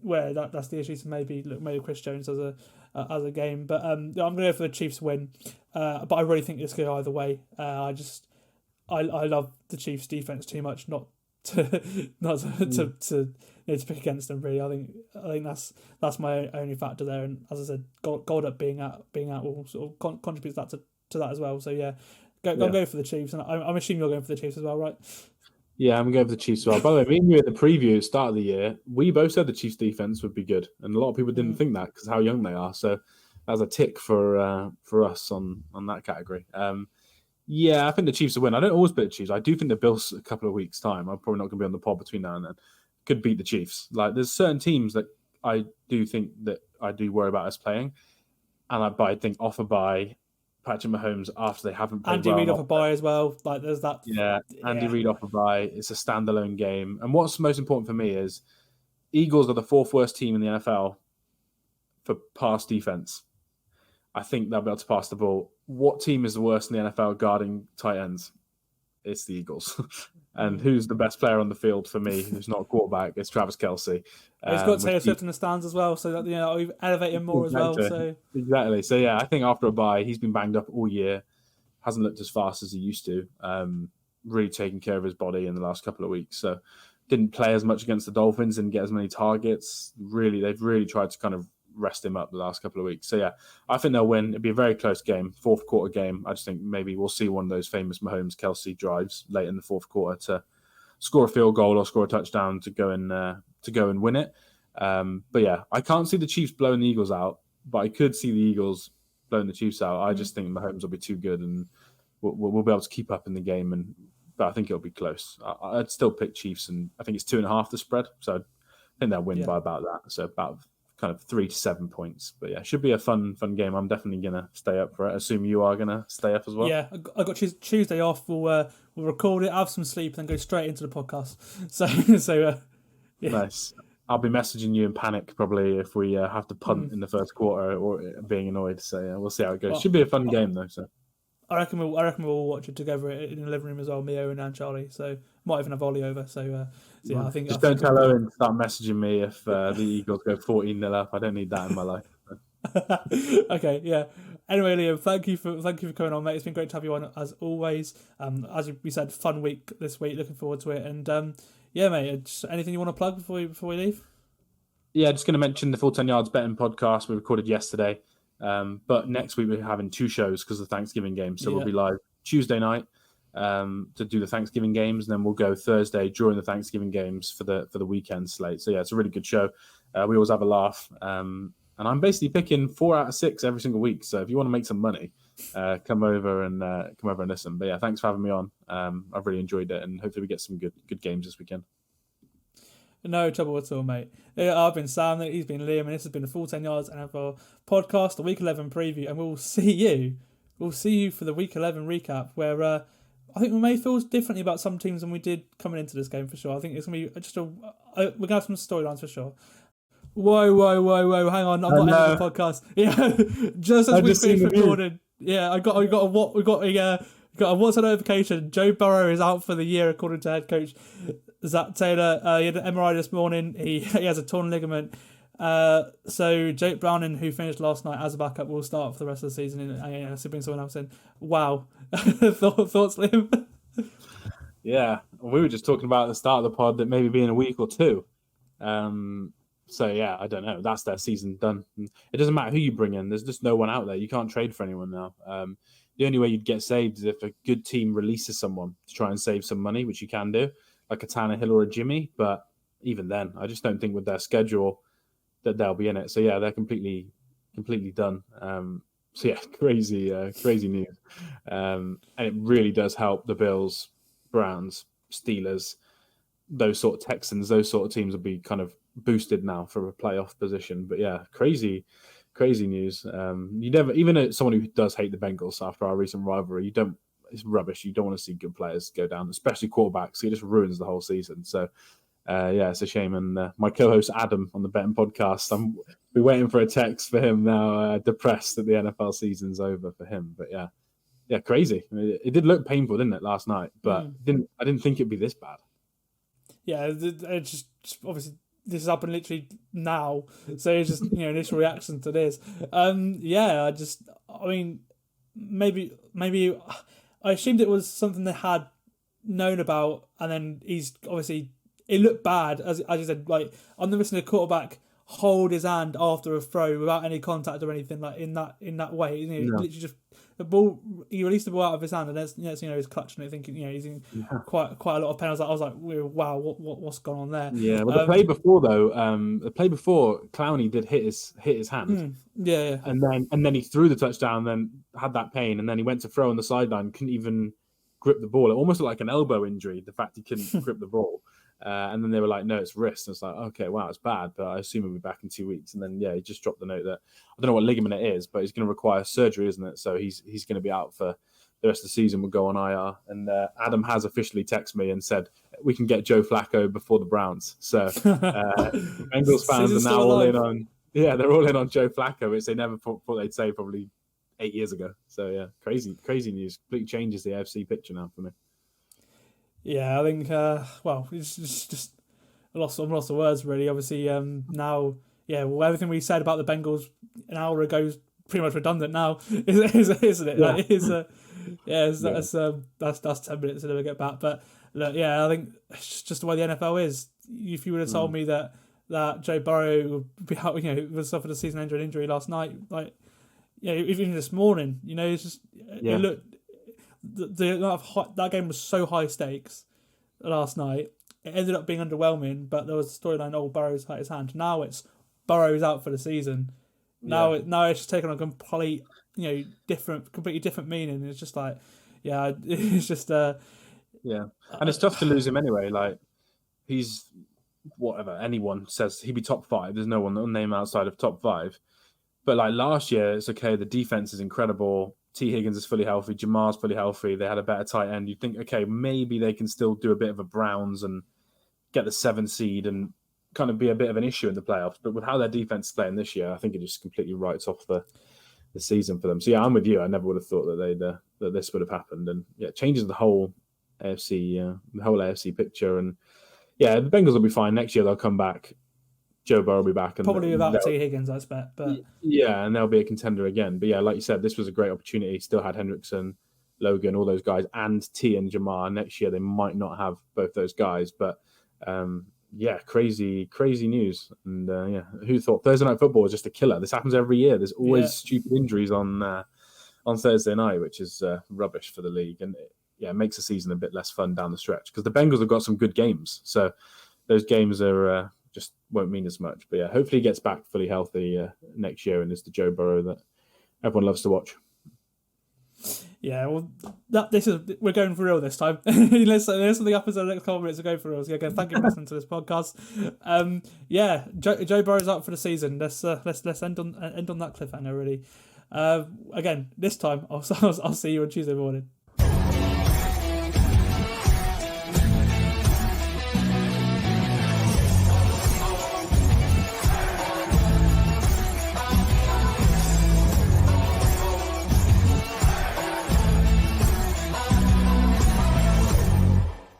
where that's the issue. So maybe Chris Jones as a game, but I'm going to go for the Chiefs win. But I really think this could go either way. I love the Chiefs defense too much not to pick against them. Really, I think that's my only factor there. And as I said, Goddard being out will sort of contribute that to that as well. So yeah, go for the Chiefs, and I'm assuming you're going for the Chiefs as well, right? Yeah, I'm going for the Chiefs as well. By the way, me and you at the preview at the start of the year, we both said the Chiefs defense would be good, and a lot of people didn't think that because how young they are. So that's a tick for us on that category. Yeah, I think the Chiefs will win. I don't always bet the Chiefs. I do think the Bills a couple of weeks' time. I'm probably not going to be on the pod between now and then. Could beat the Chiefs. Like there's certain teams that I do think that I do worry about us playing, but I think off a bye, Patrick Mahomes after they haven't played Andy Reid off a bye as well. Like there's that. Yeah, Andy Reid off a bye. It's a standalone game, and what's most important for me is Eagles are the fourth worst team in the NFL for pass defense. I think they'll be able to pass the ball. What team is the worst in the NFL guarding tight ends? It's the Eagles. And who's the best player on the field for me, who's not a quarterback? It's Travis Kelce. He's got Taylor Swift in the stands as well, so that we've elevated him more as well. So exactly. So yeah, I think after a bye, he's been banged up all year. Hasn't looked as fast as he used to. Really taking care of his body in the last couple of weeks. So didn't play as much against the Dolphins, didn't get as many targets. They've really tried to kind of rest him up the last couple of weeks. So yeah, I think they'll win. It'll be a very close game, fourth quarter game. I just think maybe we'll see one of those famous Mahomes-Kelce drives late in the fourth quarter to score a field goal or score a touchdown to go and win it. But yeah, I can't see the Chiefs blowing the Eagles out, but I could see the Eagles blowing the Chiefs out. I just think Mahomes will be too good and we'll be able to keep up in the game. But I think it'll be close. I'd still pick Chiefs, and I think it's 2.5 the spread. So I think they'll win by about that. So about kind of 3 to 7 points. But yeah, it should be a fun game. I'm definitely going to stay up for it. I assume you are going to stay up as well. Yeah, I got Tuesday off. We'll record it, have some sleep, and then go straight into the podcast. So yeah. Nice. I'll be messaging you in panic probably if we have to punt in the first quarter or being annoyed. So yeah, we'll see how it goes. Should be a fun game though. So I reckon we'll watch it together in the living room as well. Me, Owen, and Charlie. So might even have Ollie over. So yeah, I think don't tell Owen to start messaging me if the Eagles go 14-0 up. I don't need that in my life. Okay, yeah. Anyway, Liam, thank you for coming on, mate. It's been great to have you on as always. As we said, fun week this week. Looking forward to it. And yeah, mate. Just anything you want to plug before we leave? Yeah, just going to mention the Full 10 Yards betting podcast we recorded yesterday. But next week we're having 2 shows because of the Thanksgiving game. So we'll be live Tuesday night to do the Thanksgiving games, and then we'll go Thursday during the Thanksgiving games for the weekend slate. So yeah, it's a really good show. We always have a laugh. And I'm basically picking 4 out of 6 every single week. So if you want to make some money, come over and listen. But yeah, thanks for having me on. I've really enjoyed it, and hopefully we get some good games this weekend. No trouble at all, mate. I've been Sam, he's been Liam, and this has been the Full 10 Yards NFL podcast, the Week 11 preview, and we'll see you for the Week 11 recap, where I think we may feel differently about some teams than we did coming into this game for sure. I think it's going to be just we're going to have some storylines for sure. Whoa, hang on, I'm not ending the podcast. Yeah, just as we finished recording. Yeah, we got a WhatsApp notification. Joe Burrow is out for the year, according to head coach Zach Taylor. He had an MRI this morning. He has a torn ligament. So Jake Browning, who finished last night as a backup, will start for the rest of the season. And to bring someone else in. Wow, thoughts, Liam? Yeah, we were just talking about at the start of the pod that maybe be in a week or 2. So yeah, I don't know. That's their season done. It doesn't matter who you bring in. There's just no one out there. You can't trade for anyone now. The only way you'd get saved is if a good team releases someone to try and save some money, which you can do, like a Tannehill or a Jimmy. But even then, I just don't think with their schedule that they'll be in it. So yeah, they're completely done. So yeah, crazy news. And it really does help the Bills, Browns, Steelers, those sort of Texans, those sort of teams will be kind of boosted now for a playoff position. But yeah, crazy news. You never, even as someone who does hate the Bengals after our recent rivalry, it's rubbish. You don't want to see good players go down, especially quarterbacks. It just ruins the whole season. So yeah, it's a shame. And my co-host Adam on the Betting Podcast, I'm waiting for a text for him now, depressed that the NFL season's over for him. But yeah, crazy. It did look painful, didn't it, last night? But I didn't think it'd be this bad. Yeah, it's just obviously this has happened literally now, so it's just initial reaction to this. Maybe I assumed it was something they had known about, and then he's obviously it looked bad as you said. Like I've never seen a quarterback hold his hand after a throw without any contact or anything like in that way. You know, literally just the ball. He released the ball out of his hand, and next he's clutching it, thinking he's in quite a lot of pain. I was like, wow, what's gone on there? Yeah, well, the play before Clowney did hit his hand. Yeah. And then he threw the touchdown, then had that pain, and then he went to throw on the sideline, couldn't even grip the ball. It almost looked like an elbow injury, the fact he couldn't grip the ball. And then they were like, no, it's wrist. And it's like, okay, wow, it's bad, but I assume he'll be back in 2 weeks. And then, he just dropped the note that I don't know what ligament it is, but he's going to require surgery, isn't it? So he's going to be out for the rest of the season. We'll go on IR. And Adam has officially texted me and said we can get Joe Flacco before the Browns. So Bengals fans are now all in on. Yeah, they're all in on Joe Flacco, which they never thought they'd say probably 8 years ago. So yeah, crazy news. Completely changes the AFC picture now for me. Yeah, I think it's just a loss of words really. Obviously, now everything we said about the Bengals an hour ago is pretty much redundant now, isn't it? Yeah. That's 10 minutes to never get back. But look, I think it's just the way the NFL is. If you would have told me that Joe Burrow would be out, would suffer a season-ending injury last night, even this morning, it's just it looked. That game was so high stakes last night. It ended up being underwhelming, but there was a storyline. Burrow's hurt his hand. Now it's Burrow's out for the season. Now it's just taken on a completely different meaning. It's just like, it's just and it's tough to lose him anyway. Like he's whatever anyone says he'd be top 5. There's no one name outside of top 5. But like last year, it's okay. The defense is incredible. T. Higgins is fully healthy. Jamar's fully healthy. They had a better tight end. You'd think, okay, maybe they can still do a bit of a Browns and get the 7 seed and kind of be a bit of an issue in the playoffs. But with how their defense is playing this year, I think it just completely writes off the season for them. So yeah, I'm with you. I never would have thought that that this would have happened, and it changes the whole AFC picture. And the Bengals will be fine next year. They'll come back. Joe Burrow will be back. And probably without T. Higgins, I expect. But and they'll be a contender again. But like you said, this was a great opportunity. Still had Hendrickson, Logan, all those guys, and T and Jamar. Next year, they might not have both those guys. But crazy news. And who thought Thursday Night Football was just a killer? This happens every year. There's always stupid injuries on Thursday night, which is rubbish for the league. And it makes the season a bit less fun down the stretch because the Bengals have got some good games. So those games are... just won't mean as much. But hopefully he gets back fully healthy next year and is the Joe Burrow that everyone loves to watch. Yeah, well, we're going for real this time. Unless something happens in the next couple of minutes, we're going for real. So again, thank you for listening to this podcast. Joe Burrow's out for the season. Let's end on that cliffhanger. Really. Again, this time I'll see you on Tuesday morning.